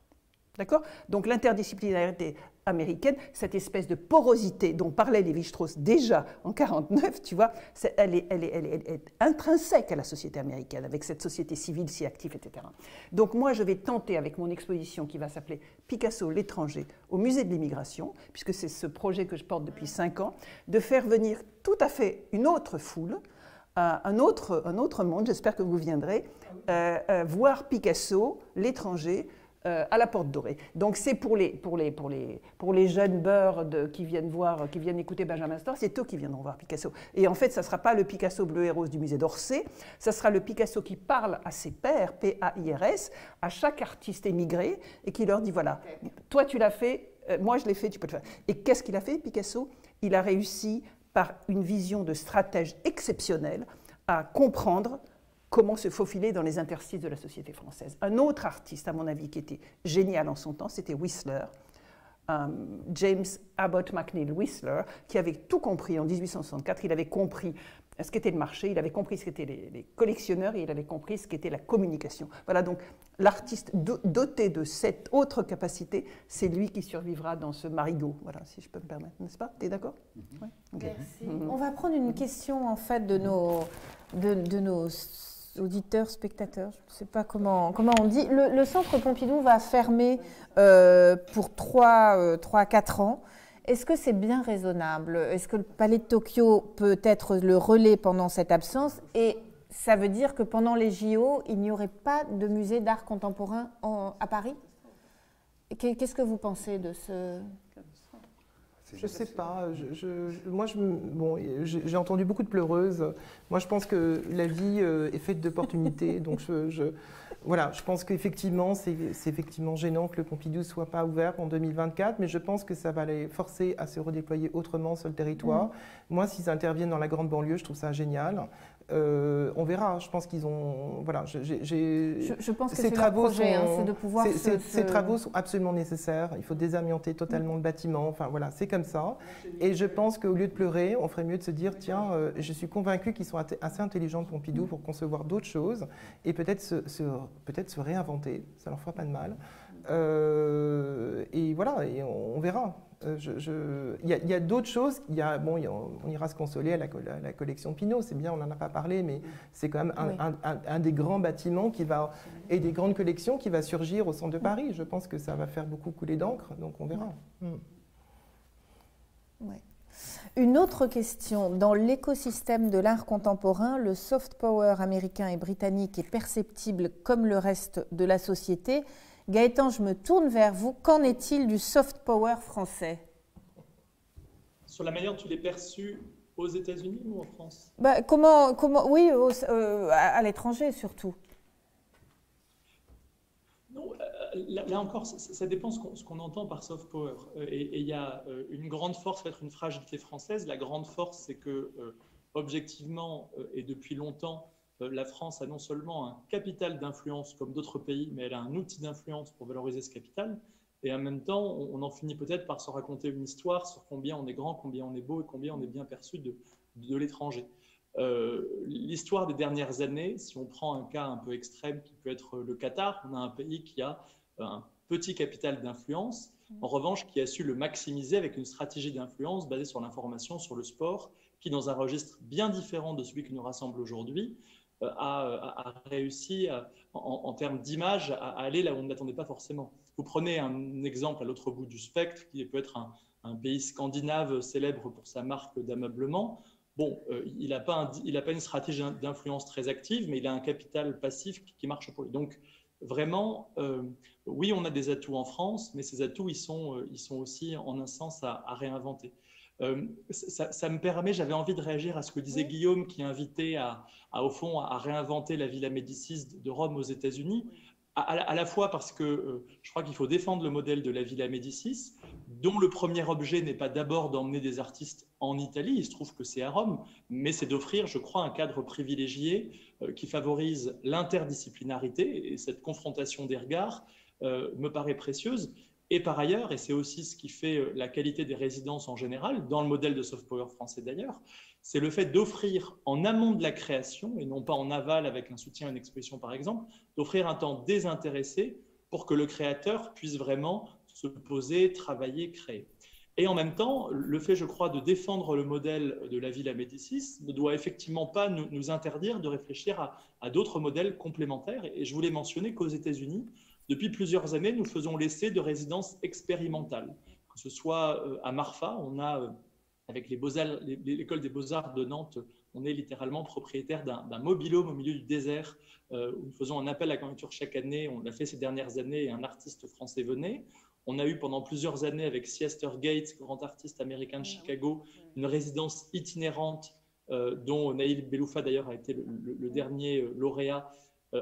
D'accord ? Donc l'interdisciplinarité américaine, cette espèce de porosité dont parlait Lévi-Strauss déjà en 1949, tu vois, elle est intrinsèque à la société américaine, avec cette société civile si active, etc. Donc moi, je vais tenter, avec mon exposition qui va s'appeler Picasso, l'étranger, au musée de l'immigration, puisque c'est ce projet que je porte depuis 5 ans, de faire venir tout à fait une autre foule, un autre monde, j'espère que vous viendrez, voir Picasso, l'étranger, à la Porte Dorée. Donc c'est pour les jeunes beurs qui viennent écouter Benjamin Stora, c'est eux qui viendront voir Picasso. Et en fait, ça ne sera pas le Picasso bleu et rose du musée d'Orsay, ça sera le Picasso qui parle à ses pairs, P-A-I-R-S, à chaque artiste émigré, et qui leur dit, voilà, toi tu l'as fait, moi je l'ai fait, tu peux le faire. Et qu'est-ce qu'il a fait, Picasso ? Il a réussi, par une vision de stratège exceptionnelle, à comprendre comment se faufiler dans les interstices de la société française. Un autre artiste, à mon avis, qui était génial en son temps, c'était Whistler, James Abbott McNeill Whistler, qui avait tout compris en 1864. Il avait compris ce qu'était le marché, il avait compris ce qu'étaient les collectionneurs et il avait compris ce qu'était la communication. Voilà, donc l'artiste doté de cette autre capacité, c'est lui qui survivra dans ce marigot. Voilà, si je peux me permettre, n'est-ce pas ? Tu es d'accord ? Ouais. Okay. Merci. On va prendre une question, en fait, de nos auditeurs, spectateurs, je ne sais pas comment on dit. Le Centre Pompidou va fermer pour 3 à 4 ans. Est-ce que c'est bien raisonnable ? Est-ce que le Palais de Tokyo peut être le relais pendant cette absence ? Et ça veut dire que pendant les JO, il n'y aurait pas de musée d'art contemporain à Paris ? Qu'est-ce que vous pensez de ce... Je ne sais pas. Moi, j'ai entendu beaucoup de pleureuses. Moi, je pense que la vie est faite d'opportunités. Donc, voilà, je pense qu'effectivement, c'est effectivement gênant que le Pompidou ne soit pas ouvert en 2024, mais je pense que ça va les forcer à se redéployer autrement sur le territoire. Moi, s'ils interviennent dans la grande banlieue, je trouve ça génial. On verra. Je pense qu'ils ont. Voilà. Je pense que c'est leur projet, c'est de pouvoir. Ces travaux sont absolument nécessaires. Il faut désamianter totalement le bâtiment. Enfin voilà, c'est comme ça. Et je pense qu'au lieu de pleurer, on ferait mieux de se dire tiens, je suis convaincue qu'ils sont assez intelligents de Pompidou pour concevoir d'autres choses et peut-être se réinventer. Ça leur fera pas de mal. Et voilà, et on verra. Il y a d'autres choses. On ira se consoler à la collection Pinault. C'est bien, on n'en a pas parlé, mais c'est quand même un des grands bâtiments et des grandes collections qui va surgir au centre de Paris. Je pense que ça va faire beaucoup couler d'encre, donc on verra. Ouais. Une autre question. Dans l'écosystème de l'art contemporain, le soft power américain et britannique est perceptible comme le reste de la société. Gaëtan, je me tourne vers vous. Qu'en est-il du soft power français? Sur la manière dont tu l'es perçu aux États-Unis ou en France? Oui, à l'étranger surtout. Non, là encore, ça dépend ce qu'on entend par soft power. Et il y a une grande force, peut-être une fragilité française. La grande force, c'est que, objectivement, et depuis longtemps, la France a non seulement un capital d'influence comme d'autres pays, mais elle a un outil d'influence pour valoriser ce capital. Et en même temps, on en finit peut-être par se raconter une histoire sur combien on est grand, combien on est beau et combien on est bien perçu de l'étranger. L'histoire des dernières années, si on prend un cas un peu extrême qui peut être le Qatar, on a un pays qui a un petit capital d'influence, en revanche qui a su le maximiser avec une stratégie d'influence basée sur l'information, sur le sport, qui dans un registre bien différent de celui qui nous rassemble aujourd'hui, a réussi en termes d'image à aller là où on ne l'attendait pas forcément. Vous prenez un exemple à l'autre bout du spectre, qui peut être un pays scandinave célèbre pour sa marque d'ameublement. Bon, il n'a pas une stratégie d'influence très active, mais il a un capital passif qui marche pour lui. Donc, vraiment, oui, on a des atouts en France, mais ces atouts, ils sont aussi, en un sens, à réinventer. Ça me permet, j'avais envie de réagir à ce que disait Guillaume, qui invitait au fond, à réinventer la Villa Médicis de Rome aux États-Unis, à la fois parce que je crois qu'il faut défendre le modèle de la Villa Médicis, dont le premier objet n'est pas d'abord d'emmener des artistes en Italie, il se trouve que c'est à Rome, mais c'est d'offrir, je crois, un cadre privilégié qui favorise l'interdisciplinarité, et cette confrontation des regards me paraît précieuse. Et par ailleurs, et c'est aussi ce qui fait la qualité des résidences en général, dans le modèle de soft power français d'ailleurs, c'est le fait d'offrir en amont de la création, et non pas en aval avec un soutien à une exposition par exemple, d'offrir un temps désintéressé pour que le créateur puisse vraiment se poser, travailler, créer. Et en même temps, le fait, je crois, de défendre le modèle de la Villa Médicis ne doit effectivement pas nous interdire de réfléchir à d'autres modèles complémentaires. Et je voulais mentionner qu'aux États-Unis, depuis plusieurs années, nous faisons l'essai de résidences expérimentales. Que ce soit à Marfa, on a, avec l'école des Beaux-Arts de Nantes, on est littéralement propriétaire d'un mobil-home au milieu du désert, où nous faisons un appel à candidature chaque année. On l'a fait ces dernières années et un artiste français venait. On a eu pendant plusieurs années avec Siester Gates, grand artiste américain de Chicago, une résidence itinérante dont Naïl Beloufa d'ailleurs a été le dernier lauréat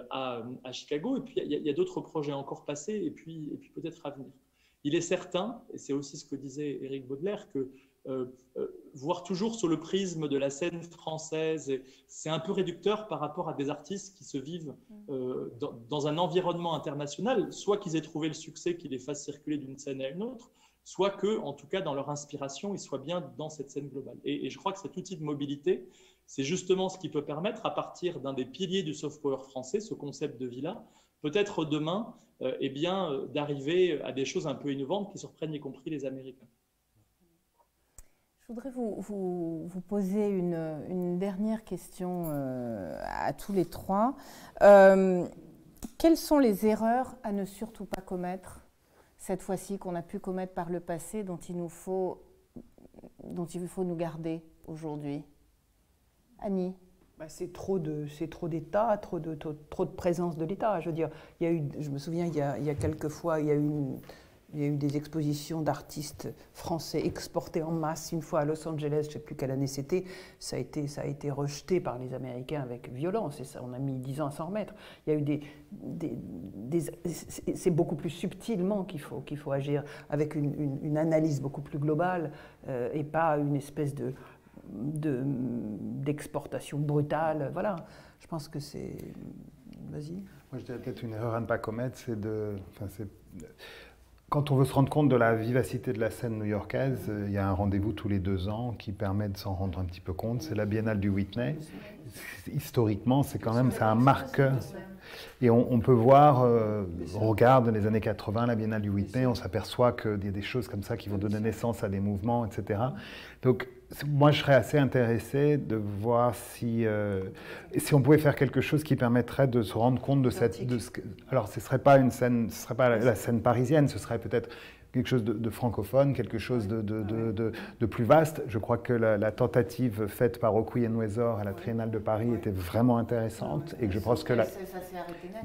à Chicago. Et puis il y a d'autres projets encore passés et puis peut-être à venir. Il est certain, et c'est aussi ce que disait Éric Baudelaire, que voir toujours sur le prisme de la scène française, c'est un peu réducteur par rapport à des artistes qui se vivent dans un environnement international, soit qu'ils aient trouvé le succès qui les fasse circuler d'une scène à une autre, soit que, en tout cas, dans leur inspiration, ils soient bien dans cette scène globale. Et je crois que cet outil de mobilité, c'est justement ce qui peut permettre, à partir d'un des piliers du soft power français, ce concept de villa, peut-être demain, d'arriver à des choses un peu innovantes qui surprennent y compris les Américains. Je voudrais vous poser une dernière question à tous les trois. Quelles sont les erreurs à ne surtout pas commettre cette fois-ci qu'on a pu commettre par le passé, dont il faut nous garder aujourd'hui? Annie? C'est trop d'État, trop de présence de l'État. Je veux dire, je me souviens, il y a quelques fois, il y a eu des expositions d'artistes français exportés en masse une fois à Los Angeles, je ne sais plus quelle année c'était, ça a été rejeté par les Américains avec violence, et ça, on a mis 10 ans à s'en remettre. Il y a eu c'est beaucoup plus subtilement qu'il faut agir, avec une analyse beaucoup plus globale, et pas une espèce d'exportation brutale. Voilà, je pense que c'est... Vas-y. Moi, je dirais peut-être une erreur à ne pas commettre, quand on veut se rendre compte de la vivacité de la scène new-yorkaise, il y a un rendez-vous tous les 2 ans qui permet de s'en rendre un petit peu compte. C'est la Biennale du Whitney. Historiquement, c'est un marqueur. Et on peut voir, on regarde les années 80, la Biennale du Whitney, on s'aperçoit qu'il y a des choses comme ça qui vont donner naissance à des mouvements, etc. Donc, moi, je serais assez intéressé de voir si on pouvait faire quelque chose qui permettrait de se rendre compte de alors, ce ne serait pas la scène parisienne, ce serait peut-être quelque chose de francophone, quelque chose de plus vaste. Je crois que la tentative faite par Okui et Nuezor à la Triennale de Paris était vraiment intéressante et que je pense que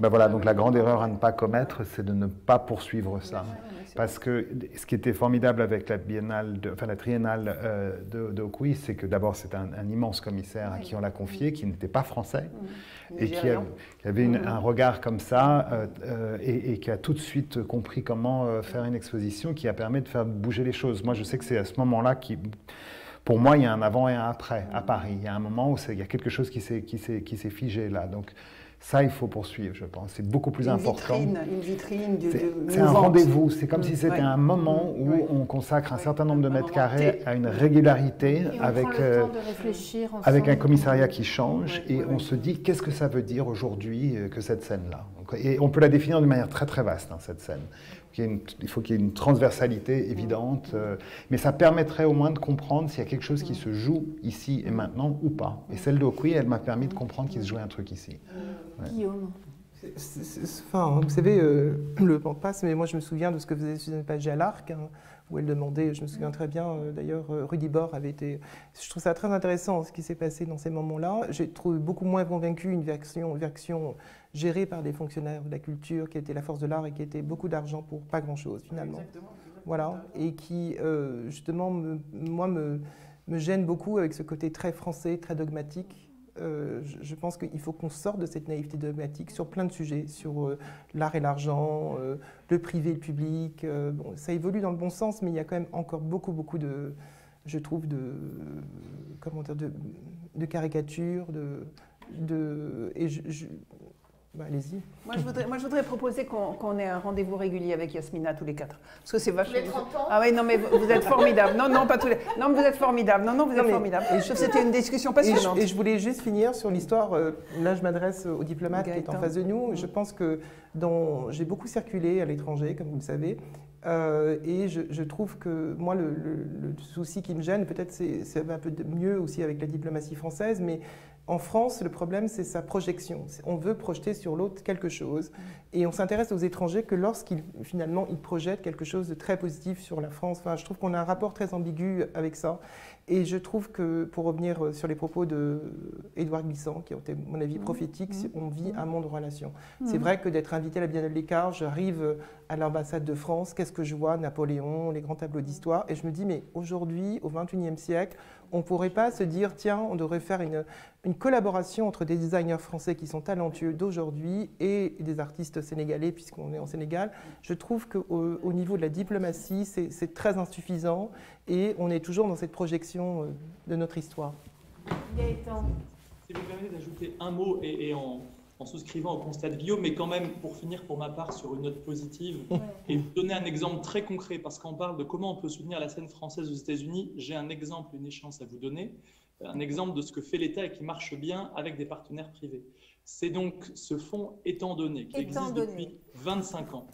voilà, donc la grande erreur à ne pas commettre, c'est de ne pas poursuivre ça. Parce que ce qui était formidable avec la Triennale de Okui, c'est que d'abord c'est un immense commissaire à qui on l'a confié, qui n'était pas français et qui avait un regard comme ça et qui a tout de suite compris comment faire une exposition qui a permis de faire bouger les choses. Moi, je sais que c'est à ce moment-là pour moi, il y a un avant et un après à Paris. Il y a un moment où il y a quelque chose qui s'est figé là. Donc, ça, il faut poursuivre, je pense. C'est beaucoup plus important. Une vitrine c'est un rendez-vous. C'est comme si c'était un moment où on consacre un certain nombre de mètres carrés à une régularité avec un commissariat qui change et on se dit qu'est-ce que ça veut dire aujourd'hui que cette scène-là. Et on peut la définir d'une manière très très vaste, cette scène. Il faut qu'il y ait une transversalité évidente, mais ça permettrait au moins de comprendre s'il y a quelque chose qui se joue ici et maintenant ou pas. Et celle d'Okui, elle m'a permis de comprendre qu'il se jouait un truc ici. Ouais. Guillaume. Enfin, vous savez, le temps passe, mais moi je me souviens de ce que faisait Suzanne Pagé à l'Arc, où elle demandait, je me souviens très bien, d'ailleurs, Rudy Bord avait été... Je trouve ça très intéressant ce qui s'est passé dans ces moments-là. J'ai trouvé beaucoup moins convaincu une version gérée par des fonctionnaires de la culture, qui était la force de l'art et qui était beaucoup d'argent pour pas grand-chose, finalement. Exactement. Voilà, et qui, justement, me gêne beaucoup avec ce côté très français, très dogmatique. Je pense qu'il faut qu'on sorte de cette naïveté dogmatique sur plein de sujets, sur l'art et l'argent, le privé et le public. Bon, ça évolue dans le bon sens, mais il y a quand même encore beaucoup de, je trouve, de caricatures, bah, allez-y. Moi, je voudrais proposer qu'on ait un rendez-vous régulier avec Yasmina tous les 4. Parce que c'est vachement... Tous les 30 ans. Ah oui, non, mais vous êtes formidables. Non, pas tous les... Non, mais vous êtes formidables. Non, vous êtes formidables. Je trouve que c'était une discussion passionnante. Et je voulais juste finir sur l'histoire. Là, je m'adresse au diplomate qui est en face de nous. Je pense que j'ai beaucoup circulé à l'étranger, comme vous le savez. Et je trouve que moi, le souci qui me gêne, peut-être c'est un peu mieux aussi avec la diplomatie française, mais en France, le problème, c'est sa projection. On veut projeter sur l'autre quelque chose. Et on s'intéresse aux étrangers que lorsqu'ils projettent quelque chose de très positif sur la France. Enfin, je trouve qu'on a un rapport très ambigu avec ça. Et je trouve que, pour revenir sur les propos d'Édouard Glissant, qui ont été, à mon avis, prophétiques, on vit un monde de relations. C'est vrai que d'être invité à la Biennale des Arts, j'arrive à l'ambassade de France, qu'est-ce que je vois? Napoléon, les grands tableaux d'histoire. Et je me dis, mais aujourd'hui, au XXIe siècle, on ne pourrait pas se dire, tiens, on devrait faire une collaboration entre des designers français qui sont talentueux d'aujourd'hui et des artistes sénégalais, puisqu'on est en Sénégal. Je trouve qu'au niveau de la diplomatie, c'est très insuffisant et on est toujours dans cette projection de notre histoire. Gaëtan. Si vous me permettez d'ajouter un mot et en souscrivant au constat de Guillaume, mais quand même pour finir pour ma part sur une note positive et vous donner un exemple très concret, parce qu'on parle de comment on peut soutenir la scène française aux États-Unis. J'ai un exemple, une échéance à vous donner, un exemple de ce que fait l'État et qui marche bien avec des partenaires privés. C'est donc ce fonds Étant donné, qui existe depuis 25 ans,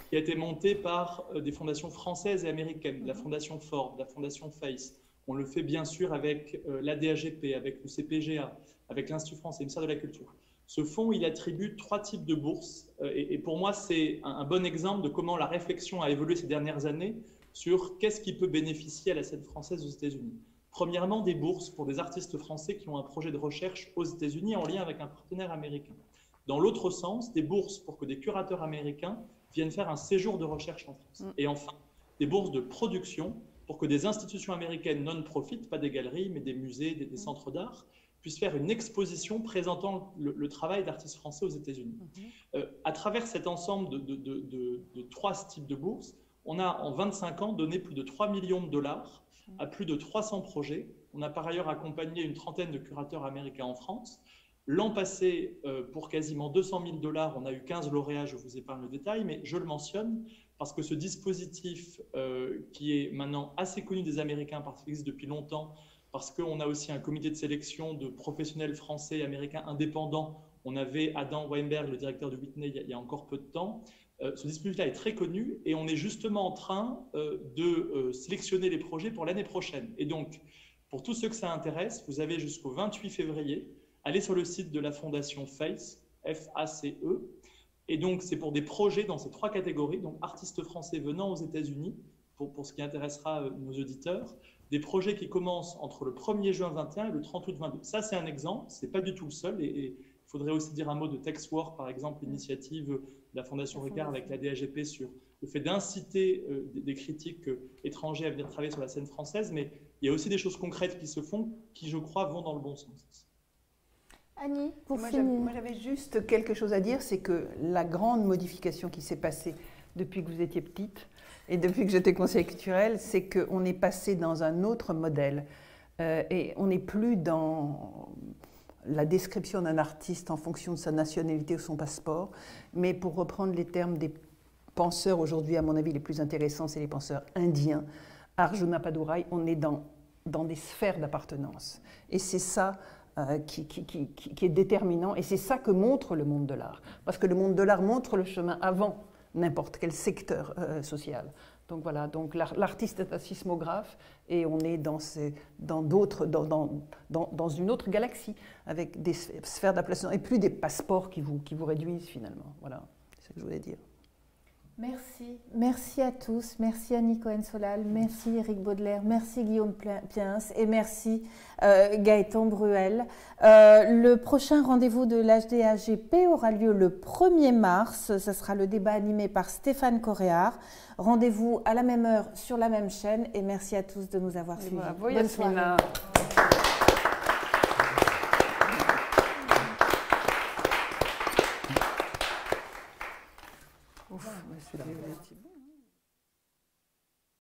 qui a été monté par des fondations françaises et américaines, la fondation Ford, la fondation FACE. On le fait bien sûr avec l'ADAGP, avec le CPGA, avec l'Institut français, le ministère de la Culture. Ce fonds, il attribue 3 types de bourses et pour moi, c'est un bon exemple de comment la réflexion a évolué ces dernières années sur qu'est-ce qui peut bénéficier à la scène française aux États-Unis. Premièrement, des bourses pour des artistes français qui ont un projet de recherche aux États-Unis en lien avec un partenaire américain. Dans l'autre sens, des bourses pour que des curateurs américains viennent faire un séjour de recherche en France. Et enfin, des bourses de production pour que des institutions américaines non-profit, pas des galeries, mais des musées, des centres d'art, puissent faire une exposition présentant le travail d'artistes français aux États-Unis. À travers cet ensemble de 3 types de bourses, on a en 25 ans donné plus de 3 millions de dollars à plus de 300 projets. On a par ailleurs accompagné une trentaine de curateurs américains en France. L'an passé, pour quasiment 200 000 $, on a eu 15 lauréats, je vous épargne le détail, mais je le mentionne parce que ce dispositif qui est maintenant assez connu des Américains parce qu'il existe depuis longtemps, parce qu'on a aussi un comité de sélection de professionnels français et américains indépendants. On avait Adam Weinberg, le directeur de Whitney, il y a encore peu de temps. Ce dispositif-là est très connu et on est justement en train de sélectionner les projets pour l'année prochaine. Et donc, pour tous ceux que ça intéresse, vous avez jusqu'au 28 février, allez sur le site de la fondation FACE, F-A-C-E. Et donc, c'est pour des projets dans ces 3 catégories, donc artistes français venant aux États-Unis, pour ce qui intéressera nos auditeurs, des projets qui commencent entre le 1er juin 2021 et le 30 août 2022. Ça, c'est un exemple, ce n'est pas du tout le seul. Et il faudrait aussi dire un mot de TextWork, par exemple, l'initiative de la Fondation Ricard avec la DAGP sur le fait d'inciter des critiques étrangers à venir travailler sur la scène française. Mais il y a aussi des choses concrètes qui se font qui, je crois, vont dans le bon sens. Annie, pour moi, finir. Moi, j'avais juste quelque chose à dire, c'est que la grande modification qui s'est passée depuis que vous étiez petite et depuis que j'étais conseillère culturelle, c'est qu'on est passé dans un autre modèle. Et on n'est plus dans la description d'un artiste en fonction de sa nationalité ou son passeport, mais pour reprendre les termes des penseurs aujourd'hui, à mon avis, les plus intéressants, c'est les penseurs indiens. Arjuna Padurai, on est dans des sphères d'appartenance. Et c'est ça qui est déterminant, et c'est ça que montre le monde de l'art. Parce que le monde de l'art montre le chemin avant n'importe quel secteur social. Donc voilà, donc l'artiste est un sismographe, et on est dans une autre galaxie, avec des sphères d'appartenance, et plus des passeports qui vous réduisent finalement. Voilà, c'est ce que je voulais dire. Merci. Merci à tous. Merci Annie Cohen-Solal, merci Éric Baudelaire, merci Guillaume Piens et merci Gaëtan Bruel. Le prochain rendez-vous de l'HDAGP aura lieu le 1er mars. Ce sera le débat animé par Stéphane Coréard. Rendez-vous à la même heure sur la même chaîne et merci à tous de nous avoir suivis. Bonne soirée.